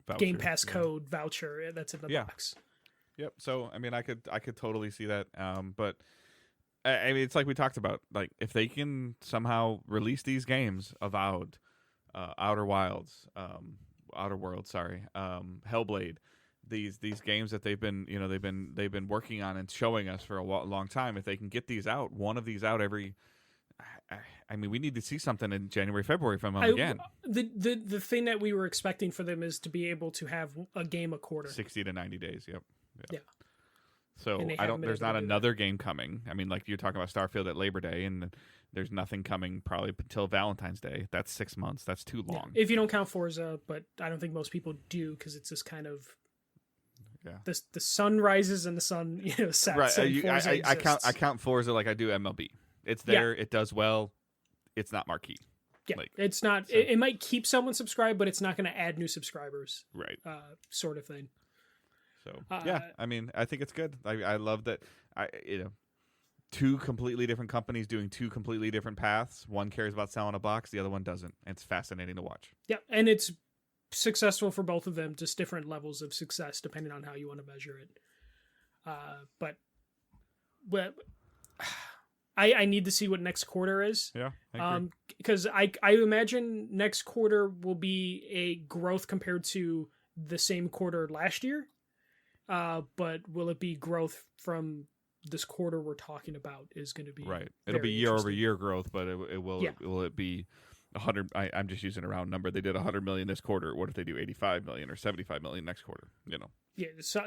voucher, Game Pass code voucher that's in the box. Yep. So, I mean, I could totally see that. But I mean, it's like we talked about. Like, if they can somehow release these games, Avowed, Outer Worlds, Hellblade, these games that they've been working on and showing us for a long time. If they can get these out, one of these out every. I mean, we need to see something in January, February from them again. The thing that we were expecting for them is to be able to have a game a quarter, 60 to 90 days. Yep. Yeah. So there's not another game coming. I mean, like you're talking about Starfield at Labor Day, and there's nothing coming probably until Valentine's Day. That's 6 months. That's too long. Yeah. If you don't count Forza, but I don't think most people do because it's just kind of. Yeah. The sun rises and the sun sets. Right. I count Forza like I do MLB. It's there. Yeah. It does well. It's not marquee. Yeah, it's not. So. It might keep someone subscribed, but it's not going to add new subscribers. Right. Sort of thing. So yeah, I mean, I think it's good. I love that. Two completely different companies doing two completely different paths. One cares about selling a box, the other one doesn't. And it's fascinating to watch. Yeah, and it's successful for both of them. Just different levels of success depending on how you want to measure it. But I need to see what next quarter is. Yeah. Because I imagine next quarter will be a growth compared to the same quarter last year. But will it be growth from this quarter we're talking about is going to be right. It'll be year over year growth, but will it be 100? I'm just using a round number. They did 100 million this quarter. What if they do 85 million or 75 million next quarter? Yeah. So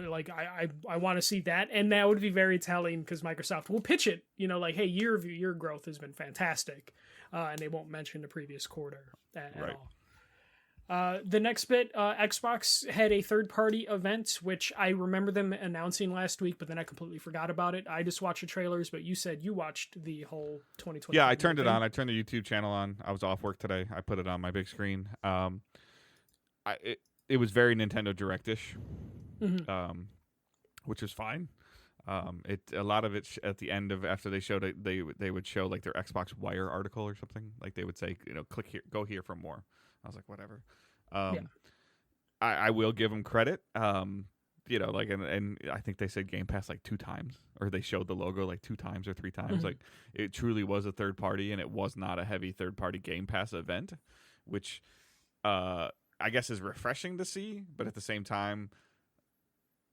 like I want to see that, and that would be very telling because Microsoft will pitch it. Like, hey, year growth has been fantastic, and they won't mention the previous quarter at all. The next bit, Xbox had a third-party event, which I remember them announcing last week, but then I completely forgot about it. I just watched the trailers, but you said you watched the whole 2020. Yeah, I turned it on. I turned the YouTube channel on. I was off work today. I put it on my big screen. It was very Nintendo Direct-ish, which is fine. A lot of it at the end of after they showed it, they would show like their Xbox Wire article or something. Like they would say, click here, go here for more. I was like, whatever. I will give them credit. And I think they said Game Pass like 2 times, or they showed the logo like 2 times or 3 times. Like it truly was a third party, and it was not a heavy third party Game Pass event, which I guess is refreshing to see. But at the same time,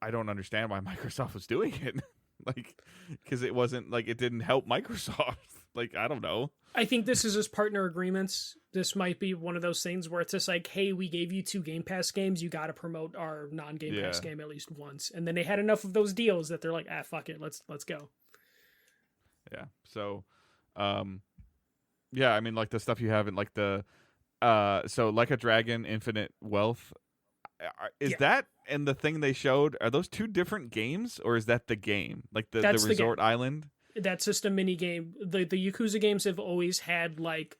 I don't understand why Microsoft was doing it. Because it wasn't like it didn't help Microsoft. I don't know. I think this is just partner agreements. This might be one of those things where it's just like, hey, we gave you 2 Game Pass games. You got to promote our non-Game Pass game at least once. And then they had enough of those deals that they're like, fuck it. Let's go. Yeah. So, I mean, like the stuff you have in like the, so Like a Dragon, Infinite Wealth, is that and the thing they showed, are those 2 different games, or is that the game? Like the Resort Island? That's just a mini game. The Yakuza games have always had like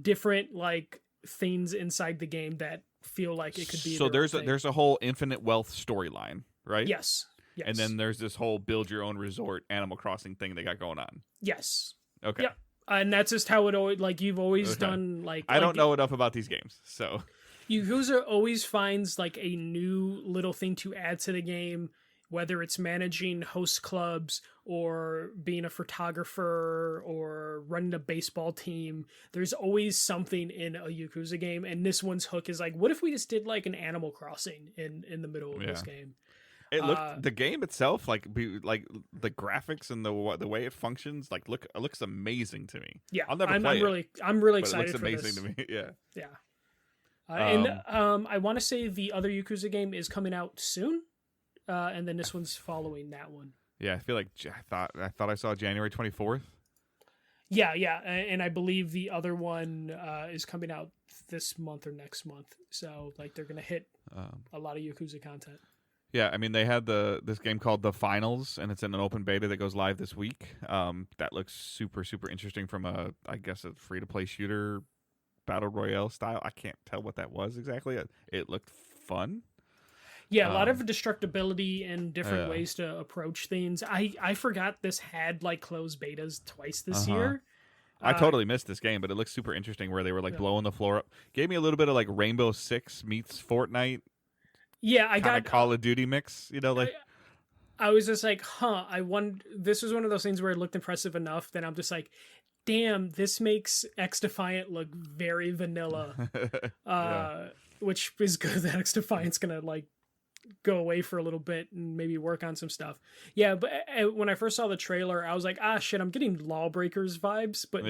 different like things inside the game that feel like it could be. So there's a whole Infinite Wealth storyline, right? Yes. And then there's this whole build your own resort Animal Crossing thing they got going on. Yes. Okay. Yep. And that's just how it always like you've always done like. I don't know enough about these games, so. Yakuza always finds like a new little thing to add to the game. Whether it's managing host clubs or being a photographer or running a baseball team, there's always something in a Yakuza game. And this one's hook is like, what if we just did like an Animal Crossing in the middle of this game? It looked the game itself, like the graphics and the way it functions, it looks amazing to me. Yeah, I'll never play it. I'm really excited. It looks amazing for this. To me. Yeah. Yeah. I want to say the other Yakuza game is coming out soon. And then this one's following that one. Yeah, I feel like I thought I saw January 24th. Yeah, and I believe the other one is coming out this month or next month. So like they're gonna hit a lot of Yakuza content. Yeah, I mean they had this game called The Finals, and it's in an open beta that goes live this week. That looks super super interesting from a free to play shooter battle royale style. I can't tell what that was exactly. It looked fun. Yeah, a lot of destructibility and different ways to approach things. I forgot this had like closed betas twice this year. I totally missed this game, but it looks super interesting where they were like blowing the floor up. Gave me a little bit of like Rainbow Six meets Fortnite. Yeah, I got Call of Duty mix, I was just like, this was one of those things where it looked impressive enough that I'm just like, damn, this makes X Defiant look very vanilla. Which is good that X Defiant's gonna like go away for a little bit and maybe work on some stuff. Yeah, but when I first saw the trailer, I was like, shit, I'm getting Lawbreakers vibes, but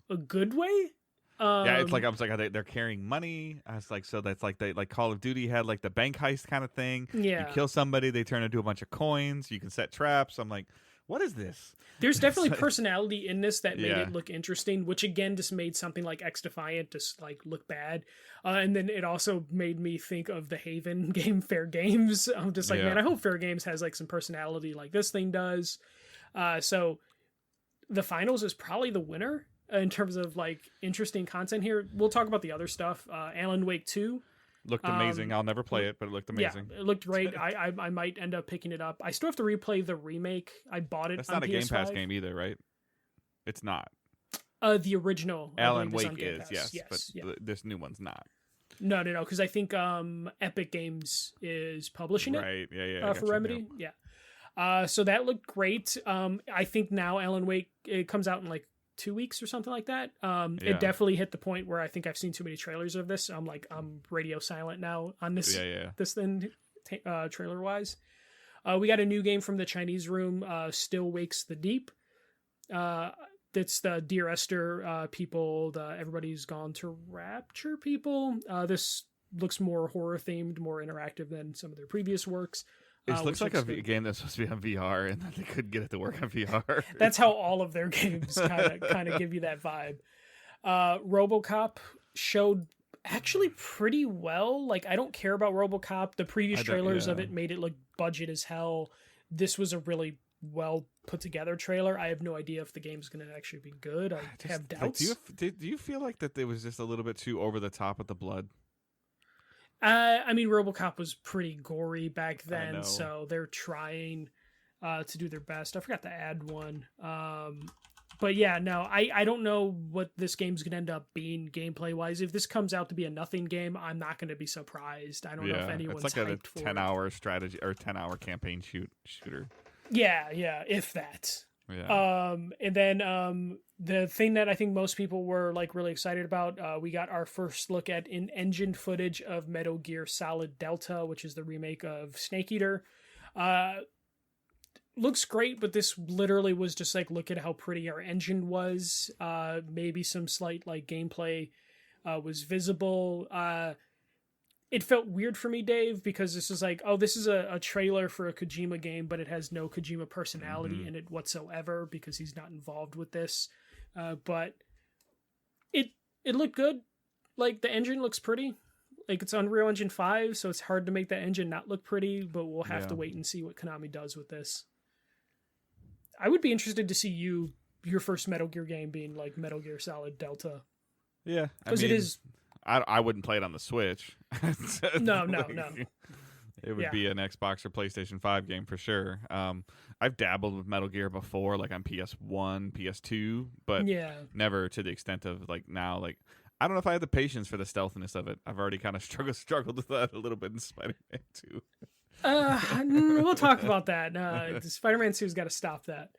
a good way. It's like I was like they're carrying money. I was like, so that's like they like Call of Duty had like the bank heist kind of thing. Yeah, you kill somebody, they turn into a bunch of coins. You can set traps. I'm like, what is this? There's definitely personality in this that made it look interesting, which again just made something like X Defiant just like look bad. And then it also made me think of the Haven game, Fair Games. I'm just like, man, I hope Fair Games has like some personality like this thing does. So the finals is probably the winner in terms of like interesting content here. We'll talk about the other stuff. Alan Wake 2. Looked amazing. I'll never play it, but it looked amazing. Yeah, it looked great. I might end up picking it up. I still have to replay the remake. I bought it. That's on not a PS5. Game Pass game either, right? It's not. The original Alan Wake is, yes, but this new one's not. No, because I think Epic Games is publishing it. Right? Yeah. For Remedy, yeah. So that looked great. I think now Alan Wake it comes out in like 2 weeks or something like that. It definitely hit the point where I think I've seen too many trailers of this. I'm radio silent now on this this thing trailer wise. We got a new game from the Chinese room, Still Wakes the Deep. It's the Dear Esther people, the Everybody's Gone to Rapture people. This looks more horror themed, more interactive than some of their previous works. It looks like a game that's supposed to be on VR, and they couldn't get it to work on VR. That's how all of their games kind of give you that vibe. RoboCop showed actually pretty well. Like, I don't care about RoboCop. The previous trailers of it made it look budget as hell. This was a really well put together trailer. I have no idea if the game's going to actually be good. I have doubts. Do you feel like that it was just a little bit too over the top with the blood? I mean, RoboCop was pretty gory back then, so they're trying to do their best. I forgot to add one. But yeah, no, I don't know what this game's going to end up being gameplay-wise. If this comes out to be a nothing game, I'm not going to be surprised. I don't know if anyone's it's like hyped a 10-hour strategy or 10-hour campaign shooter. Yeah, if that. Yeah. And then the thing that I think most people were like really excited about, we got our first look at in-engine footage of Metal Gear Solid Delta, which is the remake of Snake Eater. Looks great, but this literally was just like, look at how pretty our engine was. Maybe some slight like gameplay was visible. It felt weird for me, Dave, because this is like, this is a trailer for a Kojima game, but it has no Kojima personality in it whatsoever because he's not involved with this. But it looked good. Like, the engine looks pretty. Like, it's Unreal Engine 5, so it's hard to make that engine not look pretty, but we'll have to wait and see what Konami does with this. I would be interested to see your first Metal Gear game being like Metal Gear Solid Delta. Yeah. Because it is... I wouldn't play it on the Switch. No. It would be an Xbox or PlayStation 5 game for sure. I've dabbled with Metal Gear before, like on PS1, PS2, but never to the extent of like now. Like, I don't know if I have the patience for the stealthiness of it. I've already kind of struggled with that a little bit in Spider-Man 2. We'll talk about that. Spider-Man 2's got to stop that.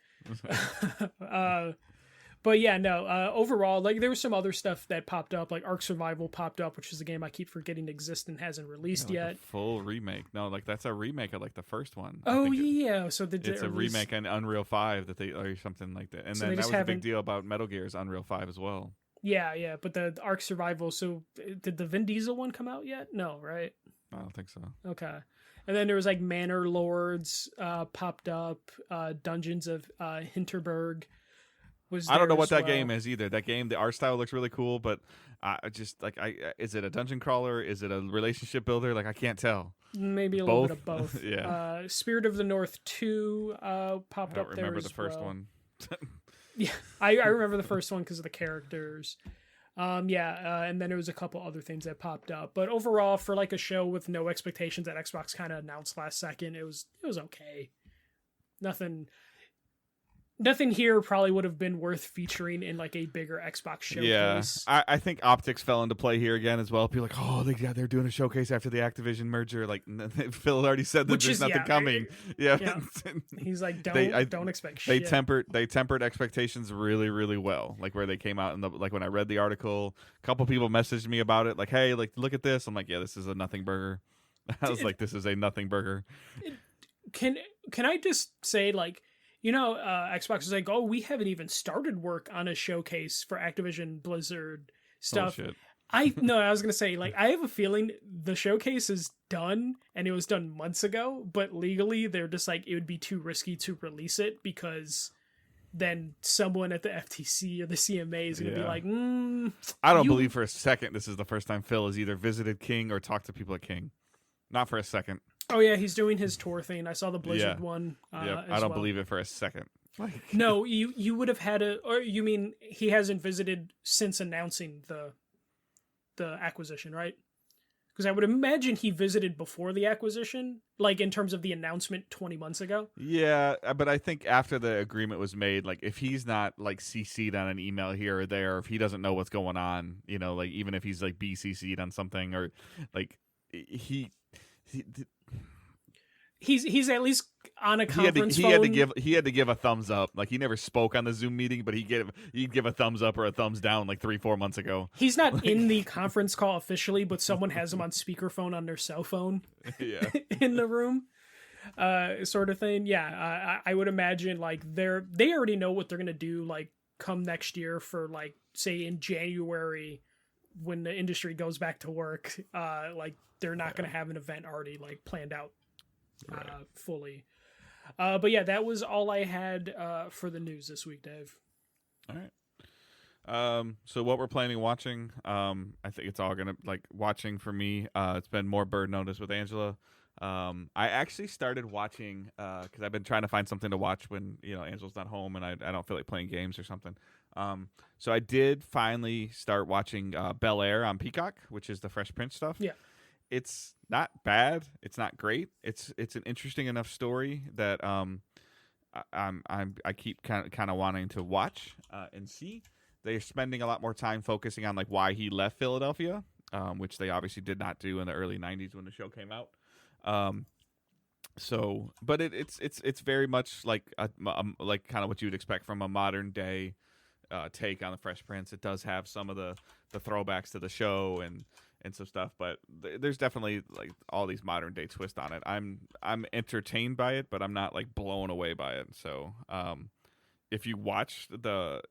But yeah, no, overall, like there was some other stuff that popped up, like Ark Survival popped up, which is a game I keep forgetting exists and hasn't released yet. A full remake. No, like that's a remake of like the first one. Oh yeah, so it's a remake on Unreal 5 that they or something like that. And so then that was a big deal about Metal Gear's Unreal 5 as well. Yeah, but the Ark Survival, so did the Vin Diesel one come out yet? No, right? I don't think so. Okay. And then there was like Manor Lords popped up, Dungeons of Hinterberg. I don't know what that game is either. That game, the art style looks really cool, but is it a dungeon crawler? Is it a relationship builder? Like, I can't tell. Maybe a little bit of both. Yeah. Spirit of the North 2 popped up there. I remember the first one. Yeah, I remember the first one because of the characters. And then there was a couple other things that popped up. But overall, for like a show with no expectations that Xbox kind of announced last second, it was okay. Nothing here probably would have been worth featuring in like a bigger Xbox showcase. Yeah, I think optics fell into play here again as well. People are like, they're doing a showcase after the Activision merger. Like Phil already said that there's nothing coming. Yeah. He's like, don't expect shit. They tempered expectations really, really well. Like where they came out in like when I read the article, a couple people messaged me about it. Like, hey, like look at this. I'm like, yeah, this is a nothing burger. I was like, this is a nothing burger. Can I just say, like, Xbox is like, oh, we haven't even started work on a showcase for Activision Blizzard stuff. Oh, shit. I was gonna say, like, I have a feeling the showcase is done, and it was done months ago, but legally they're just like, it would be too risky to release it because then someone at the FTC or the CMA is gonna be like, I don't believe for a second this is the first time Phil has either visited King or talked to people at King. Not for a second. Oh yeah, he's doing his tour thing. I saw the Blizzard one. I don't believe it for a second. Like... No, you would have had or you mean he hasn't visited since announcing the acquisition, right? Because I would imagine he visited before the acquisition, like in terms of the announcement 20 months ago. Yeah, but I think after the agreement was made, like if he's not like CC'd on an email here or there, if he doesn't know what's going on, like even if he's like BCC'd on something or like he's at least on a conference phone. He had to give a thumbs up. Like he never spoke on the Zoom meeting, but he'd give a thumbs up or a thumbs down like 3-4 months ago. He's not in the conference call officially, but someone has him on speakerphone on their cell phone. Yeah. In the room, sort of thing. Yeah, I would imagine like they already know what they're gonna do. Like come next year for like say in January when the industry goes back to work. Like they're not gonna have an event already like planned out. Right. Fully. But yeah, that was all I had for the news this week, Dave. All right. So what we're planning on watching, I think it's all gonna like watching for me. It's been more Bird Notice with Angela. I actually started watching because I've been trying to find something to watch when Angela's not home and I don't feel like playing games or something. So I did finally start watching Bel Air on Peacock, which is the Fresh Prince stuff. Yeah. It's not bad. It's not great. It's an interesting enough story that I keep kind of wanting to watch and see. They're spending a lot more time focusing on like why he left Philadelphia, which they obviously did not do in the early '90s when the show came out. But it's very much like like kind of what you'd expect from a modern day take on the Fresh Prince. It does have some of the throwbacks to the show and some stuff, but there's definitely like all these modern day twists on it. I'm entertained by it, but I'm not like blown away by it. So if you watched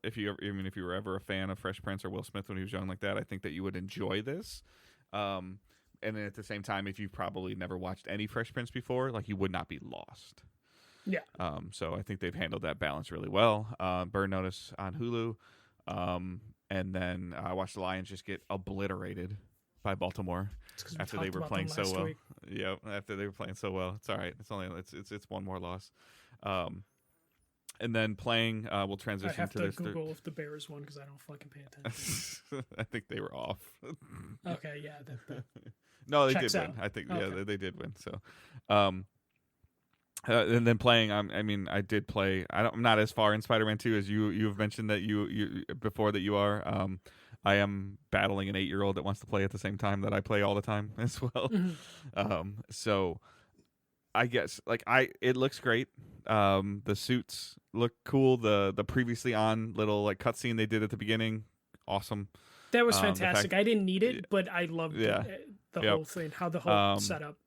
if you were ever a fan of Fresh Prince or Will Smith when he was young like that, I think that you would enjoy this. And then at the same time, if you've probably never watched any Fresh Prince before, like you would not be lost. Yeah. So I think they've handled that balance really well. Burn Notice on Hulu. And then I watched the Lions just get obliterated by Baltimore after they were playing so well. Yeah, after they were playing so well. It's all right. It's only it's one more loss. And then playing, we'll transition to this. I have to Google if the Bears won because I don't fucking pay attention. I think they were off. Okay, yeah. No, they did win. Out. I think okay. they did win. So, and then playing. I did play. I'm not as far in Spider-Man 2 as you've mentioned that you before that you are. I am battling an 8-year-old that wants to play at the same time that I play all the time as well. Mm-hmm. So I guess like it looks great. The suits look cool. The previously on little like cutscene they did at the beginning, awesome. That was fantastic. I didn't need it, but I loved the whole thing, how the whole setup.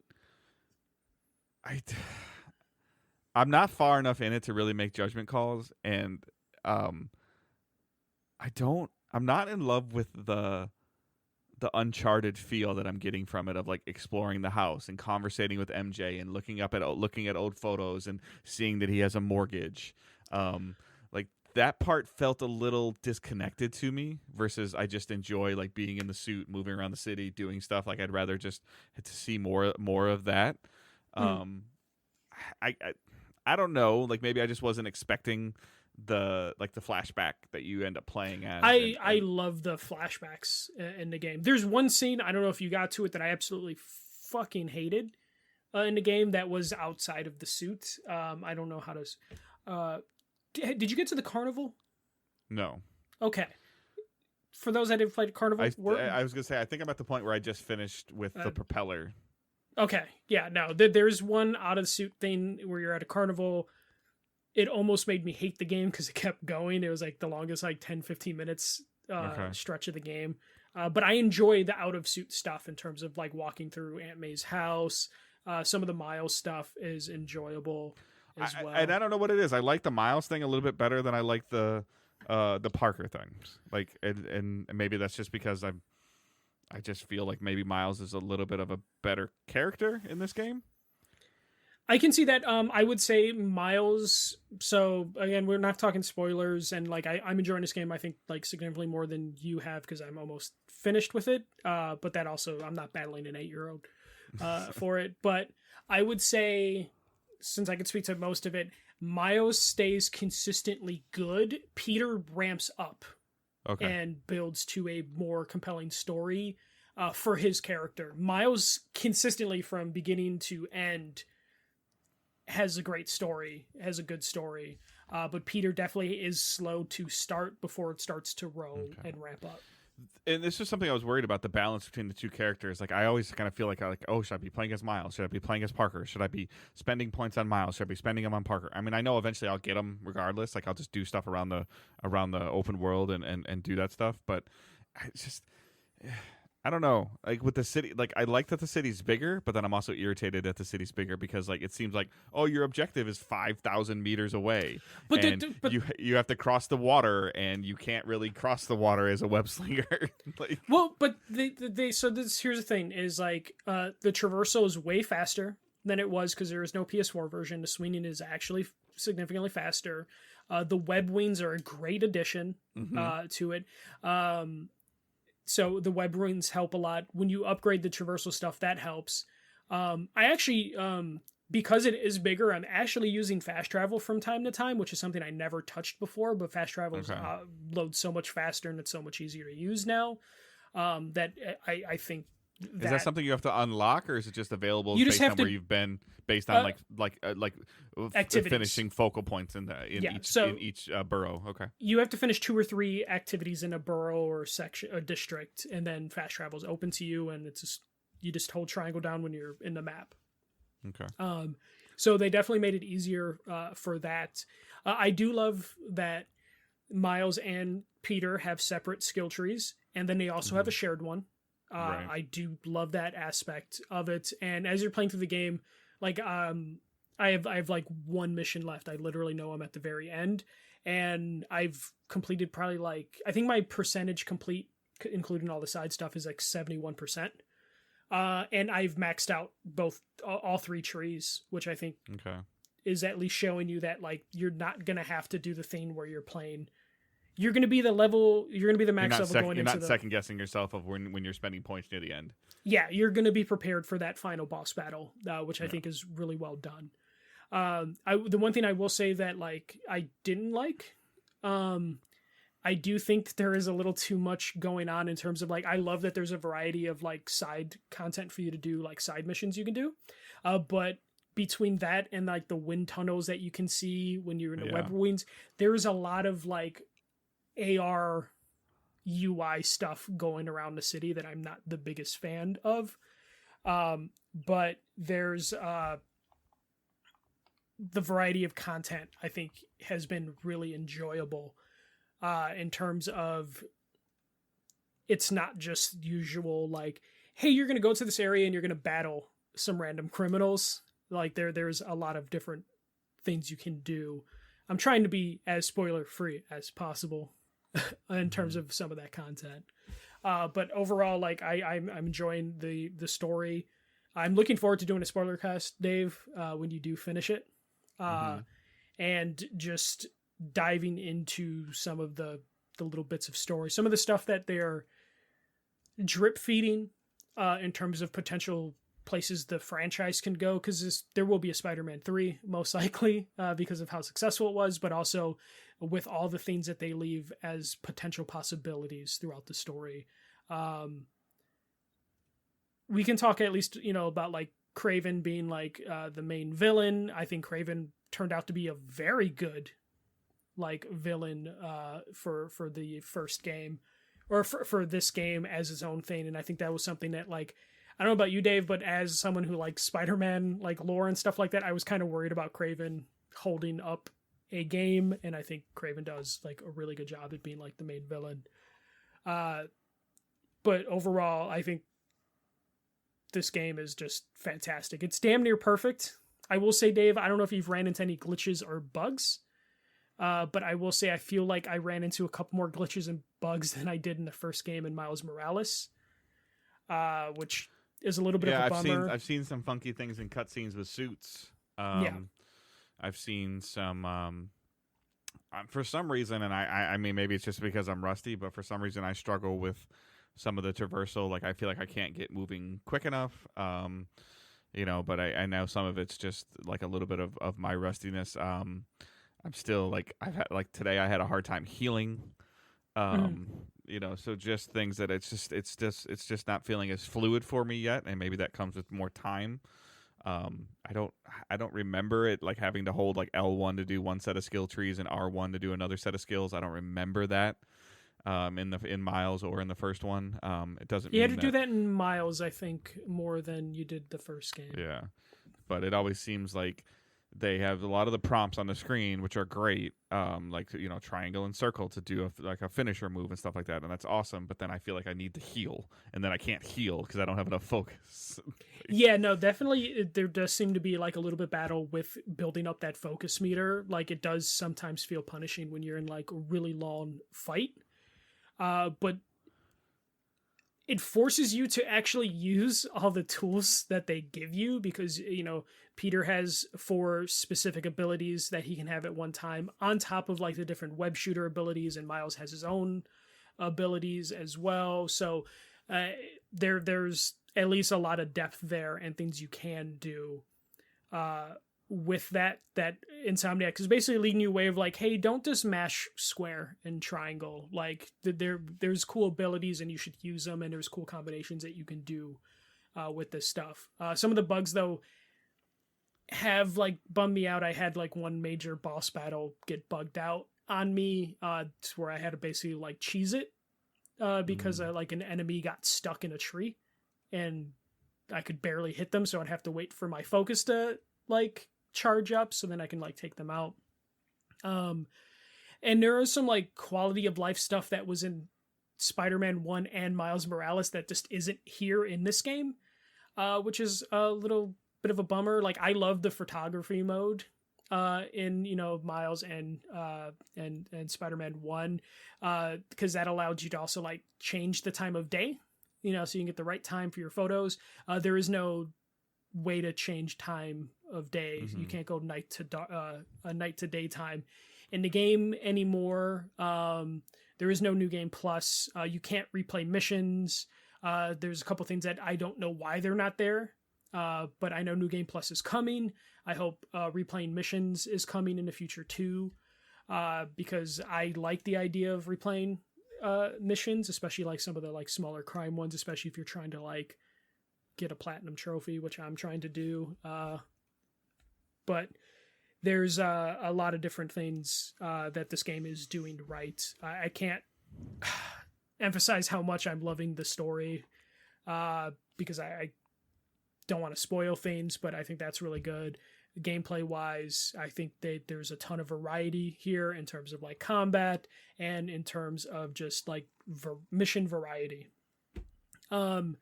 I'm not far enough in it to really make judgment calls, and I'm not in love with the Uncharted feel that I'm getting from it of like exploring the house and conversating with MJ and looking at old photos and seeing that he has a mortgage. Like that part felt a little disconnected to me versus I just enjoy like being in the suit, moving around the city, doing stuff. Like I'd rather just to see more of that. I don't know. Like maybe I just wasn't expecting the flashback that you end up playing as. I love the flashbacks in the game. There's one scene, I don't know if you got to it, that I absolutely fucking hated in the game that was outside of the suit. I don't know how to. Did you get to the carnival? No. Okay. For those that didn't play the carnival, I was gonna say I think I'm at the point where I just finished with the propeller. Okay, yeah, no, there's one out of the suit thing where you're at a carnival. It almost made me hate the game because it kept going. It was like the longest like 10-15 minutes stretch of the game. But I enjoy the out of suit stuff in terms of like walking through Aunt May's house. Some of the Miles stuff is enjoyable as well. And I don't know what it is. I like the Miles thing a little bit better than I like the Parker things. Like, and maybe that's just because I just feel like maybe Miles is a little bit of a better character in this game. I can see that. I would say Miles. So again, we're not talking spoilers, and like I'm enjoying this game. I think like significantly more than you have because I'm almost finished with it. But that also I'm not battling an 8-year-old for it. But I would say, since I could speak to most of it, Miles stays consistently good. Peter ramps up and builds to a more compelling story for his character. Miles consistently from beginning to end has a great story, has a good story, but Peter definitely is slow to start before it starts to roll and ramp up. And this is something I was worried about, the balance between the two characters. Like, I always kind of feel like, oh, should I be playing as Miles? Should I be playing as Parker? Should I be spending points on Miles? Should I be spending them on Parker? I mean, I know eventually I'll get them regardless. Like, I'll just do stuff around the open world and do that stuff. But it's just, I don't know. Like with the city, like I like that the city's bigger, but then I'm also irritated that the city's bigger because like it seems like, oh, your objective is 5,000 meters away, but you have to cross the water, and you can't really cross the water as a web slinger. Like, well, but here's the thing is like the traversal is way faster than it was because there is no PS4 version. The swinging is actually significantly faster. The web wings are a great addition to it. So the web runes help a lot. When you upgrade the traversal stuff, that helps. I actually, because it is bigger, I'm actually using fast travel from time to time, which is something I never touched before, but fast travel loads so much faster and it's so much easier to use now that I think that... Is that something you have to unlock, or is it just available based on where you've been, based on activities, finishing focal points in each borough? Okay. You have to finish 2 or 3 activities in a borough or section, a district, and then fast travel is open to you, and you just hold triangle down when you're in the map. Okay. So they definitely made it easier for that. I do love that Miles and Peter have separate skill trees, and then they also have a shared one. Right. I do love that aspect of it. And as you're playing through the game, like I have like 1 mission left. I literally know I'm at the very end, and I've completed probably like, I think my percentage complete, including all the side stuff, is like 71%. And I've maxed out all 3 trees, which I think is at least showing you that like you're not gonna have to do the thing where you're playing. You're going to be the max level going into You're not second guessing yourself of when you're spending points near the end. Yeah, you're going to be prepared for that final boss battle, which I think is really well done. The one thing I will say that like I didn't like, I do think there is a little too much going on in terms of like, I love that there's a variety of like side content for you to do, like side missions you can do, but between that and like the wind tunnels that you can see when you're in the web wings, there is a lot of like AR UI stuff going around the city that I'm not the biggest fan of. But there's the variety of content I think has been really enjoyable in terms of it's not just usual like, hey, you're going to go to this area and you're going to battle some random criminals. Like there's a lot of different things you can do. I'm trying to be as spoiler free as possible in terms of some of that content. But overall, like I'm enjoying the story. I'm looking forward to doing a spoiler cast, Dave, when you do finish it. And just diving into some of the little bits of story, some of the stuff that they're drip feeding in terms of potential places the franchise can go, because there will be a Spider-Man 3 most likely because of how successful it was, but also with all the things that they leave as potential possibilities throughout the story. We can talk at least, about like Kraven being like the main villain. I think Kraven turned out to be a very good like villain for the first game, or for this game as its own thing. And I think that was something that like, I don't know about you, Dave, but as someone who likes Spider-Man, like lore and stuff like that, I was kind of worried about Kraven holding up a game, and I think Kraven does like a really good job at being like the main villain. but overall, I think this game is just fantastic. It's damn near perfect. I will say, Dave, I don't know if you've ran into any glitches or bugs, but I will say I feel like I ran into a couple more glitches and bugs than I did in the first game in Miles Morales, which is a little bit of a bummer. I've seen some funky things in cutscenes with suits. I've seen some for some reason, and I mean maybe it's just because I'm rusty, but for some reason I struggle with some of the traversal. Like I feel like I can't get moving quick enough. But I know some of it's just like a little bit of my rustiness. I'm still like I've had like today I had a hard time healing. So just things that it's just not feeling as fluid for me yet, and maybe that comes with more time. I don't remember it like having to hold like L1 to do one set of skill trees and R1 to do another set of skills. I don't remember that in Miles or in the first one. It doesn't. You had to do that in Miles, I think, more than you did the first game. Yeah, but it always seems like they have a lot of the prompts on the screen, which are great, like triangle and circle to do a finisher move and stuff like that, and that's awesome. But then I feel like I need to heal, and then I can't heal because I don't have enough focus. Yeah, no, definitely. There does seem to be like a little bit battle with building up that focus meter. Like it does sometimes feel punishing when you're in like a really long fight, but it forces you to actually use all the tools that they give you because, Peter has 4 specific abilities that he can have at one time on top of like the different web shooter abilities, and Miles has his own abilities as well. So there's at least a lot of depth there and things you can do with that Insomniac is basically leading you a way of like, hey, don't just mash square and triangle. Like there's cool abilities and you should use them, and there's cool combinations that you can do with this stuff. Some of the bugs though have like bummed me out. I had like one major boss battle get bugged out on me to where I had to basically like cheese it because like an enemy got stuck in a tree and I could barely hit them, so I'd have to wait for my focus to like charge up so then I can like take them out. And there is some like quality of life stuff that was in Spider-Man 1 and Miles Morales that just isn't here in this game, which is a little bit of a bummer. Like I love the photography mode in Miles and Spider-Man 1 because that allowed you to also like change the time of day, so you can get the right time for your photos. There is no way to change time of day. You can't go night to daytime in the game anymore. There is no new game plus. You can't replay missions. There's a couple things that I don't know why they're not there. But I know New Game Plus is coming. I hope replaying missions is coming in the future too, because I like the idea of replaying missions, especially like some of the like smaller crime ones, especially if you're trying to like get a platinum trophy, which I'm trying to do. But there's a lot of different things that this game is doing right. I can't emphasize how much I'm loving the story because I don't want to spoil things, but I think that's really good. Gameplay wise, I think that there's a ton of variety here in terms of like combat and in terms of just like mission variety. Though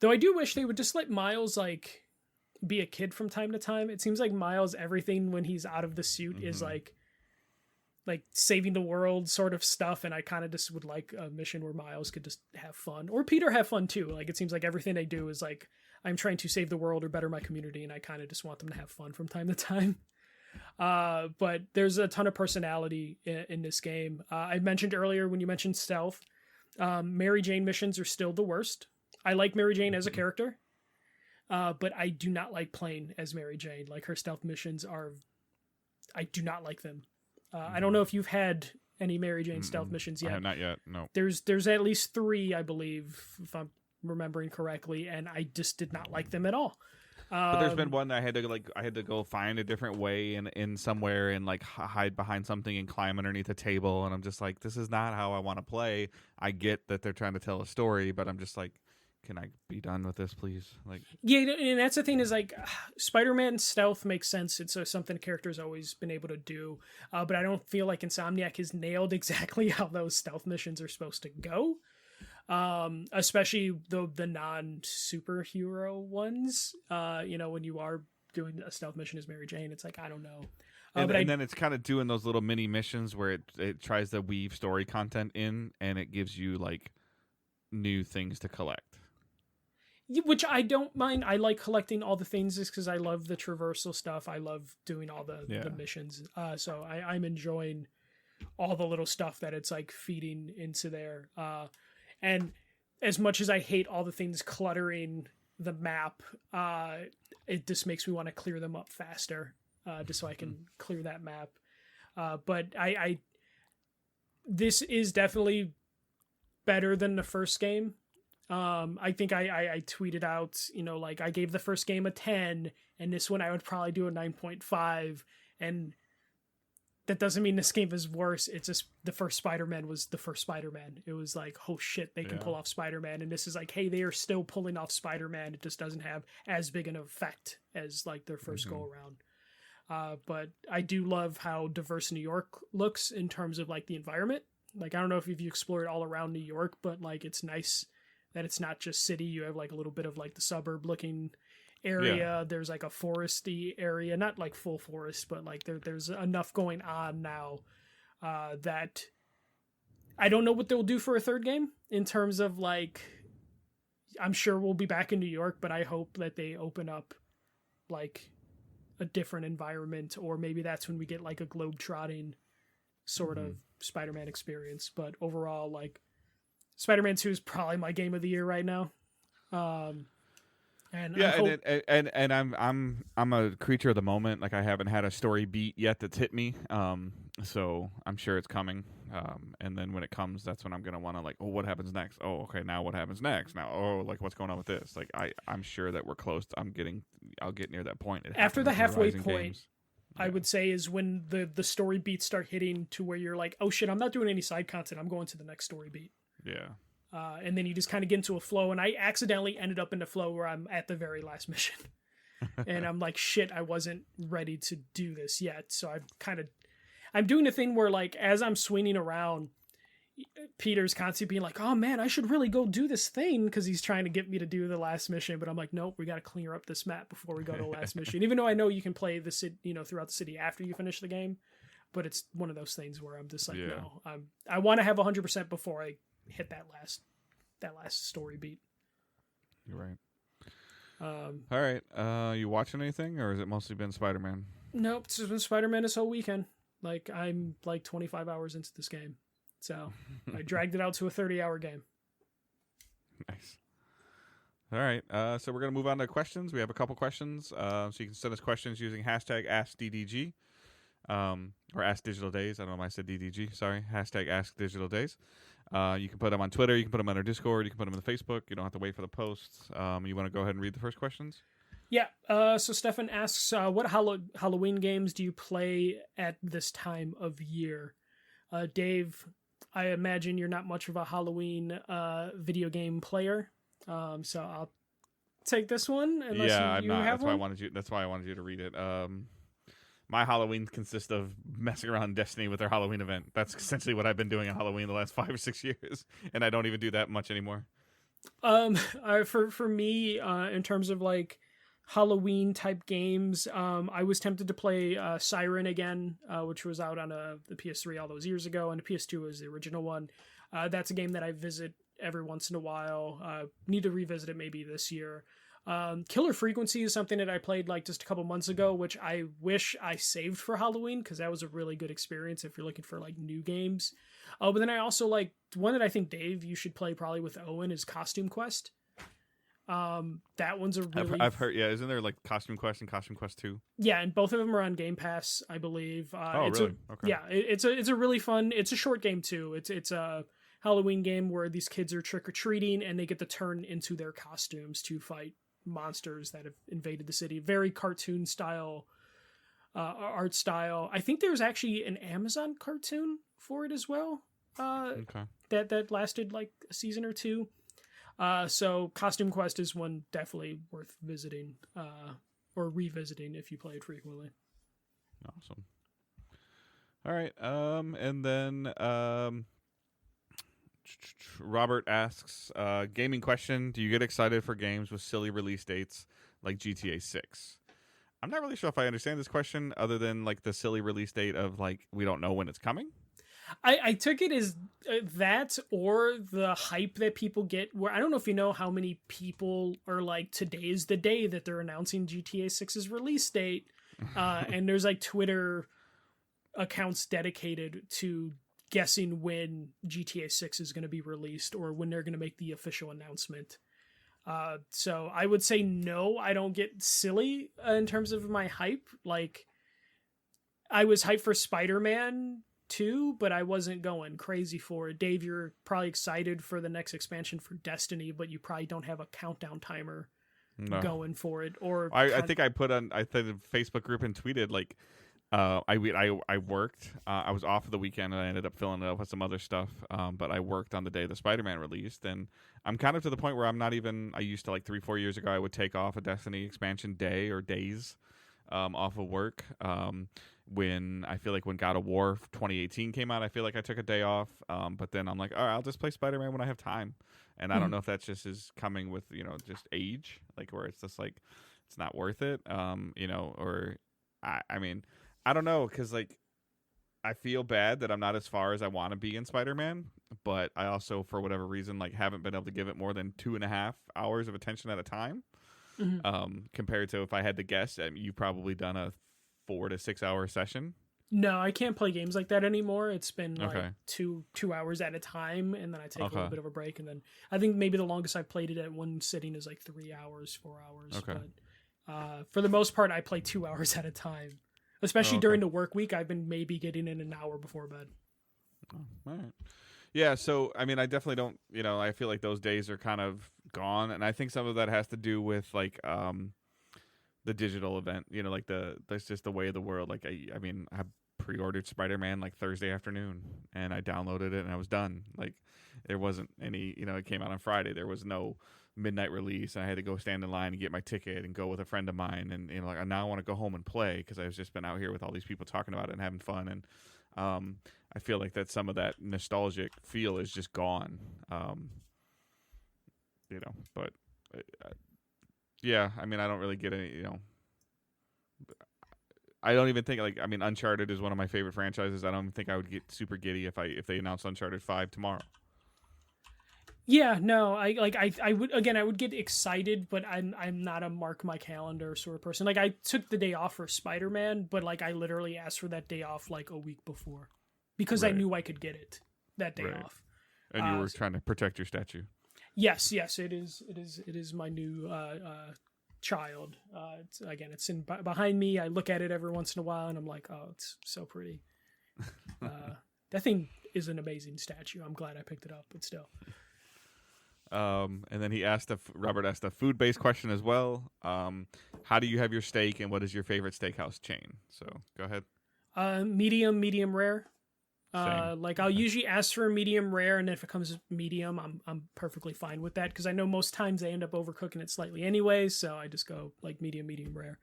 I do wish they would just let Miles like be a kid from time to time. It seems like Miles, everything when he's out of the suit is like saving the world sort of stuff, and I kind of just would like a mission where Miles could just have fun, or Peter have fun too. Like it seems like everything they do is like, I'm trying to save the world or better my community, and I kind of just want them to have fun from time to time. But there's a ton of personality in this game. I mentioned earlier when you mentioned stealth, Mary Jane missions are still the worst. I like Mary Jane as a character, but I do not like playing as Mary Jane. Like her stealth missions I do not like them. I don't know if you've had any Mary Jane stealth missions yet. I have not yet, no. There's at least 3, I believe, if I'm remembering correctly, and I just did not like them at all. But there's been one that I had to go find a different way in somewhere and like hide behind something and climb underneath a table, and I'm just like, this is not how I want to play. I get that they're trying to tell a story, but I'm just like, can I be done with this, please? Like, yeah, and that's the thing is like, Spider-Man stealth makes sense. It's something a character's always been able to do, but I don't feel like Insomniac has nailed exactly how those stealth missions are supposed to go. Especially the non superhero ones. When you are doing a stealth mission as Mary Jane, it's like I don't know. And then it's kind of doing those little mini missions where it tries to weave story content in, and it gives you like new things to collect. Which I don't mind. I like collecting all the things just because I love the traversal stuff. I love doing all the missions. So I'm enjoying all the little stuff that it's like feeding into there. And as much as I hate all the things cluttering the map, it just makes me want to clear them up faster, just so I can clear that map. But this is definitely better than the first game. I think I tweeted out, like I gave the first game a 10, and this one I would probably do a 9.5, and that doesn't mean this game is worse. It's just the first Spider-Man was the first Spider-Man. It was like, oh shit, they can pull off Spider-Man, and this is like, hey, they are still pulling off Spider-Man. It just doesn't have as big an effect as like their first go around. But I do love how diverse New York looks in terms of like the environment. Like, I don't know if you've explored all around New York, but like it's nice that it's not just city. You have like a little bit of like the suburb looking area. Yeah. There's like a foresty area, not like full forest, but like there's enough going on now that I don't know what they'll do for a third game in terms of like, I'm sure we'll be back in New York, but I hope that they open up like a different environment, or maybe that's when we get like a globe-trotting sort of Spider-Man experience. But overall, like, Spider-Man 2 is probably my game of the year right now. And I'm a creature of the moment. Like, I haven't had a story beat yet that's hit me. So I'm sure it's coming. And then when it comes, that's when I'm gonna want to like, oh, what happens next? Oh, okay, now what happens next? Now, oh, like what's going on with this? Like, I'm sure that we're close. I'll get near that point. After the halfway point, I would say is when the story beats start hitting to where you're like, oh shit, I'm not doing any side content. I'm going to the next story beat. Yeah. And then you just kind of get into a flow, and I accidentally ended up in a flow where I'm at the very last mission. And I'm like, shit, I wasn't ready to do this yet. So I'm doing the thing where like, as I'm swinging around, Peter's constantly being like, oh man, I should really go do this thing, because he's trying to get me to do the last mission. But I'm like, nope, we got to clear up this map before we go to the last mission. Even though I know you can play the city, throughout the city after you finish the game. But it's one of those things where I'm just like, no, I want to have 100% before I hit that last story beat. You're right. All right. You watching anything, or has it mostly been Spider-Man? Nope, it's been Spider-Man this whole weekend. Like, I'm like 25 hours into this game, so I dragged it out to a 30-hour game. Nice. All right. So we're gonna move on to questions. We have a couple questions. So you can send us questions using hashtag AskDDG. Or Ask Digital Days. I don't know why I said DDG. Sorry. Hashtag Ask Digital Days. You can put them on Twitter. You can put them on our Discord. You can put them on the Facebook. You don't have to wait for the posts. You want to go ahead and read the first questions? Yeah. So Stefan asks, what Halloween games do you play at this time of year? Dave, I imagine you're not much of a Halloween video game player. So I'll take this one. Unless I'm not. Have that's one. That's why I wanted you to read it. My Halloween consists of messing around in Destiny with their Halloween event. That's essentially what I've been doing on Halloween the last 5 or 6 years, and I don't even do that much anymore. For me, in terms of like Halloween type games, I was tempted to play Siren again, which was out on the PS3 all those years ago, and the PS2 was the original one. That's a game that I visit every once in a while. Need to revisit it maybe this year. Killer Frequency is something that I played like just a couple months ago, which I wish I saved for Halloween, because that was a really good experience if you're looking for like new games. But then I also like one that I think, Dave, you should play probably with Owen is Costume Quest. That one's a really... I've heard, isn't there like Costume Quest and Costume Quest 2? Yeah, and both of them are on Game Pass, I believe. Really? Okay. Yeah, it's a really fun... It's a short game too. It's a Halloween game where these kids are trick-or-treating and they get to turn into their costumes to fight monsters that have invaded the city. Very cartoon style, art style. I think there's actually an Amazon cartoon for it as well. Okay. That lasted like a season or two. So Costume Quest is one definitely worth visiting, or revisiting if you play it frequently. Awesome. All right. And then Robert asks, gaming question: do you get excited for games with silly release dates like GTA 6? I'm not really sure if I understand this question, other than like the silly release date of like we don't know when it's coming. I took it as that, or the hype that people get, where I don't know if you know how many people are like, today is the day that they're announcing GTA 6's release date. And there's like Twitter accounts dedicated to guessing when GTA 6 is going to be released or when they're going to make the official announcement. So I would say no, I don't get silly in terms of my hype. Like, I was hyped for Spider-Man 2, but I wasn't going crazy for it. Dave, you're probably excited for the next expansion for Destiny, but you probably don't have a countdown timer going for it. Or I think I put on the Facebook group and tweeted like, I worked. I was off of the weekend and I ended up filling it up with some other stuff. But I worked on the day the Spider-Man released, and I'm kind of to the point where I'm not even. I used to, like 3-4 years ago, I would take off a Destiny expansion day or days off of work. When I feel like when God of War 2018 came out, I feel like I took a day off. But then I'm like, all right, I'll just play Spider-Man when I have time. And I don't know if that's just is coming with, just age, like where it's just like, it's not worth it. Or I mean, I don't know. 'Cause like, I feel bad that I'm not as far as I want to be in Spider-Man, but I also, for whatever reason, like haven't been able to give it more than 2.5 hours of attention at a time. Compared to, if I had to guess, you've probably done a 4 to 6 hour session. No, I can't play games like that anymore. It's been like two hours at a time, and then I take a little bit of a break, and then I think maybe the longest I've played it at one sitting is like 3 hours, 4 hours. Okay. But for the most part, I play 2 hours at a time. Especially during the work week, I've been maybe getting in an hour before bed. Oh, all right. Yeah, so I mean, I definitely don't. I feel like those days are kind of gone, and I think some of that has to do with like the digital event. Like that's just the way of the world. Like I mean, I pre-ordered Spider-Man like Thursday afternoon, and I downloaded it, and I was done. Like there wasn't any. It came out on Friday. There was no midnight release, and I had to go stand in line and get my ticket and go with a friend of mine, and like now I want to go home and play because I've just been out here with all these people talking about it and having fun, and I feel like that some of that nostalgic feel is just gone. But yeah, I mean, I don't really get any. I don't even think, like, I mean, Uncharted is one of my favorite franchises. I don't even think I would get super giddy if they announced Uncharted 5 tomorrow. Yeah, no, I would get excited, but I'm not a mark my calendar sort of person. Like, I took the day off for Spider-Man, but like I literally asked for that day off like a week before because I knew I could get it that day off. And you were trying to protect your statue. Yes, it is my new child. It's in behind me. I look at it every once in a while and I'm like, oh, it's so pretty. That thing is an amazing statue. I'm glad I picked it up, but still. And then Robert asked a food-based question as well. How do you have your steak, and what is your favorite steakhouse chain? So go ahead. Medium rare. Like I'll usually ask for a medium rare, and if it comes medium, I'm perfectly fine with that because I know most times they end up overcooking it slightly anyway, so I just go like medium rare.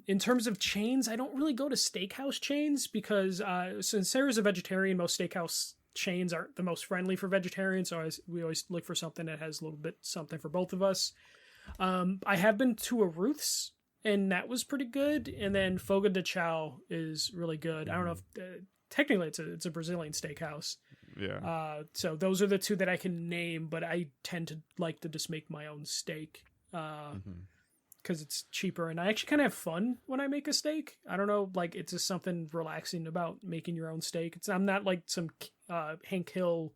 In terms of chains, I don't really go to steakhouse chains because since Sarah's a vegetarian, most steakhouse chains aren't the most friendly for vegetarians, so we always look for something that has a little bit something for both of us. I have been to a Ruth's, and that was pretty good, and then Fogo de Chao is really good. I don't know if technically it's a Brazilian steakhouse. Yeah. So those are the two that I can name, but I tend to like to just make my own steak because it's cheaper, and I actually kind of have fun when I make a steak. I don't know, like it's just something relaxing about making your own steak. I'm not like some Hank Hill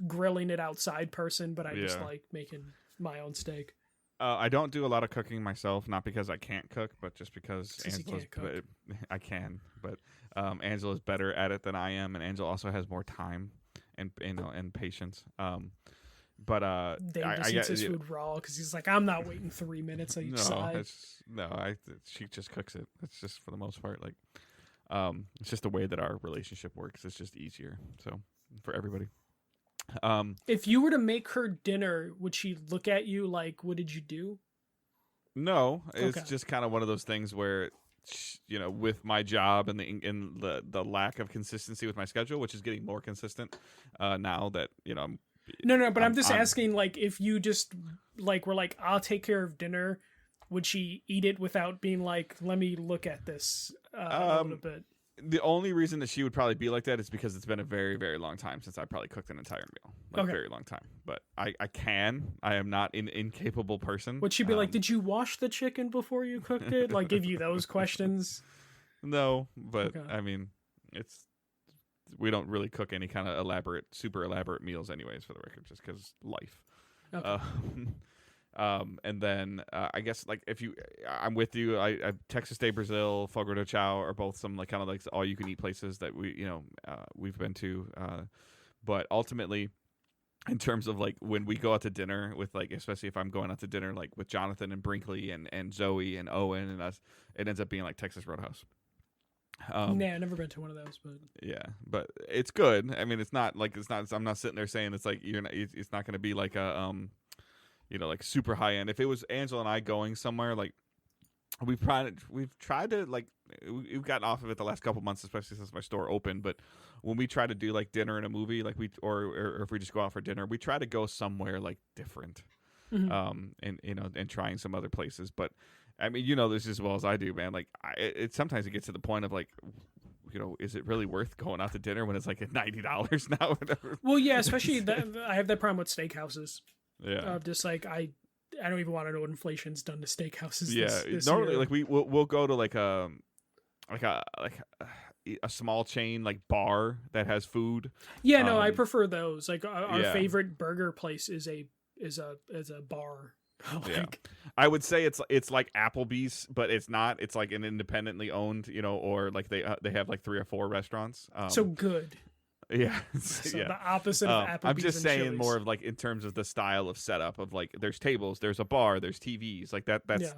grilling it outside person, but I just like making my own steak. I don't do a lot of cooking myself, not because I can't cook, but just because I can. But Angela's better at it than I am, and Angela also has more time and patience. But Dave just eats his food raw because he's like, I'm not waiting 3 minutes on each side. She just cooks it. It's just for the most part like, it's just the way that our relationship works. It's just easier. So for everybody. If you were to make her dinner, would she look at you like, what did you do? No, it's just kind of one of those things where with my job and the lack of consistency with my schedule, which is getting more consistent now that I'm. No, but I'm just asking, like, if you just like were like, I'll take care of dinner, would she eat it without being like, let me look at this a little bit? The only reason that she would probably be like that is because it's been a very, very long time since I probably cooked an entire meal. Very long time. But I am not an incapable person. Would she be like, did you wash the chicken before you cooked it? Like, give you those questions? No, but I mean, we don't really cook any kind of super elaborate meals anyways, for the record, just because life. Okay. And then I guess like I'm with you. I Texas Day Brazil, Fogo de Chao are both some like kind of like all you can eat places that we've been to. But ultimately, in terms of like when we go out to dinner with like, especially if I'm going out to dinner like with Jonathan and Brinkley and Zoe and Owen and us, it ends up being like Texas Roadhouse. I've never been to one of those, but yeah, but it's good. I mean, I'm not sitting there saying it's like it's not going to be like a like super high end. If it was Angela and I going somewhere, like we've tried to like we've gotten off of it the last couple months, especially since my store opened. But when we try to do like dinner and a movie, like or if we just go out for dinner, we try to go somewhere like different, and trying some other places. But I mean, this as well as I do, man. Like it sometimes it gets to the point of like, is it really worth going out to dinner when it's like at $90 now? Well, yeah, especially I have that problem with steakhouses. Yeah, just like I don't even want to know what inflation's done to steakhouses. Yeah, this normally year. like we'll go to like a small chain like bar that has food. Yeah, no, I prefer those. Like our yeah. favorite burger place is a bar. Yeah, I would say it's like Applebee's, but it's not. It's like an independently owned, or like they have like 3 or 4 restaurants. So good. Yeah, so yeah. The opposite of Applebee's. I'm just saying Chili's. more of like in terms of the style of setup of like there's tables, there's a bar, there's TVs, like that. That's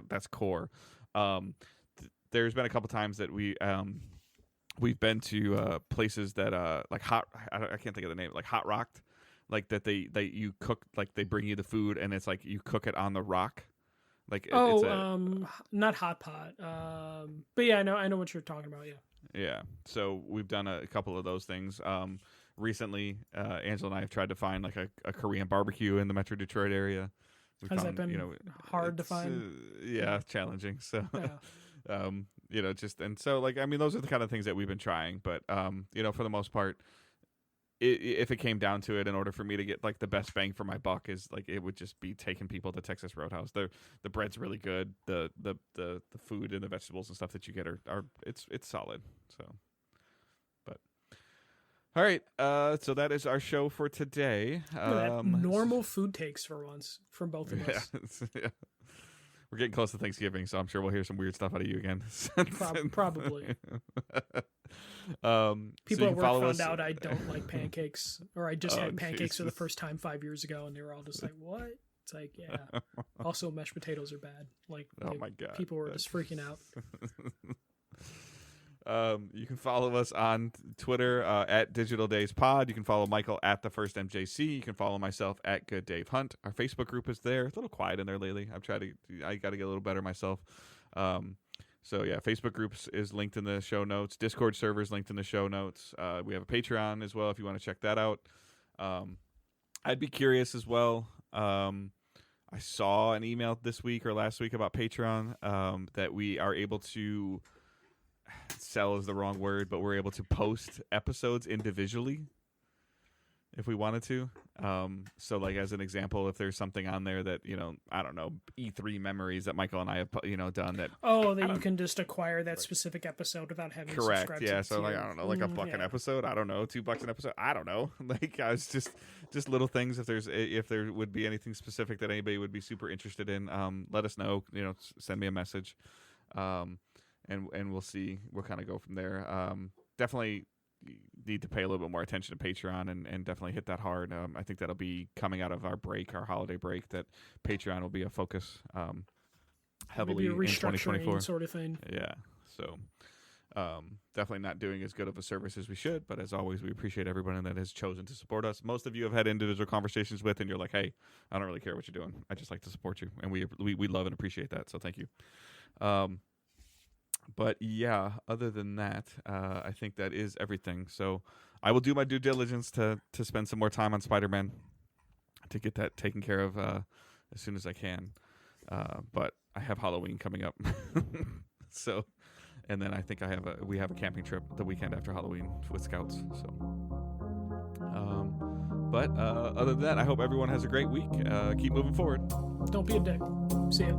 that's core. There's been a couple times that we've been to places that like I can't think of the name, like Hot Rocked. Like that you cook, like they bring you the food and it's like you cook it on the rock, like not hot pot, but yeah, I know what you're talking about. Yeah. So we've done a couple of those things. Recently, Angela and I have tried to find like a Korean barbecue in the Metro Detroit area. Has that been hard to find? Yeah, challenging. So, yeah. so like I mean, those are the kind of things that we've been trying, but for the most part. If it came down to it, in order for me to get like the best bang for my buck, is like it would just be taking people to Texas Roadhouse. The bread's really good. The food and the vegetables and stuff that you get are it's solid. So, but all right. So that is our show for today. Normal food takes for once from both of us. Yeah. We're getting close to Thanksgiving, so I'm sure we'll hear some weird stuff out of you again. Probably. People at work found out I don't like pancakes, or I just had pancakes for the first time 5 years ago, and they were all just like, "What?" It's like, yeah. Also, mashed potatoes are bad. Like, my God, people were just freaking out. You can follow us on Twitter at Digital Days Pod. You can follow Michael at the First MJC. You can follow myself at Good Dave Hunt. Our Facebook group is there. It's a little quiet in there lately. I got to get a little better myself. So yeah, Facebook groups is linked in the show notes. Discord server is linked in the show notes. We have a Patreon as well if you want to check that out. I'd be curious as well. I saw an email this week or last week about Patreon that we are able to sell is the wrong word, but we're able to post episodes individually if we wanted to. So like as an example, if there's something on there that, I don't know, E3 memories that Michael and I have, done that. Oh, that you can just acquire that specific episode without having to subscribe. Yeah. So like, I don't know, like $1 an episode. I don't know, $2 an episode. I don't know. Like it's just little things. If there would be anything specific that anybody would be super interested in, let us know, send me a message. And we'll see. We'll kind of go from there. Definitely need to pay a little bit more attention to Patreon and definitely hit that hard. I think that'll be coming out of our holiday break, that Patreon will be a focus heavily in 2024. Sort of thing. Yeah. So definitely not doing as good of a service as we should. But as always, we appreciate everyone that has chosen to support us. Most of you have had individual conversations with, and you're like, hey, I don't really care what you're doing. I just like to support you. And we love and appreciate that. So thank you. But yeah, other than that, I think that is everything. So I will do my due diligence to spend some more time on Spider-Man to get that taken care of as soon as I can. But I have Halloween coming up, so, and then I think we have a camping trip the weekend after Halloween with Scouts. So, but other than that, I hope everyone has a great week. Keep moving forward. Don't be a dick. See ya.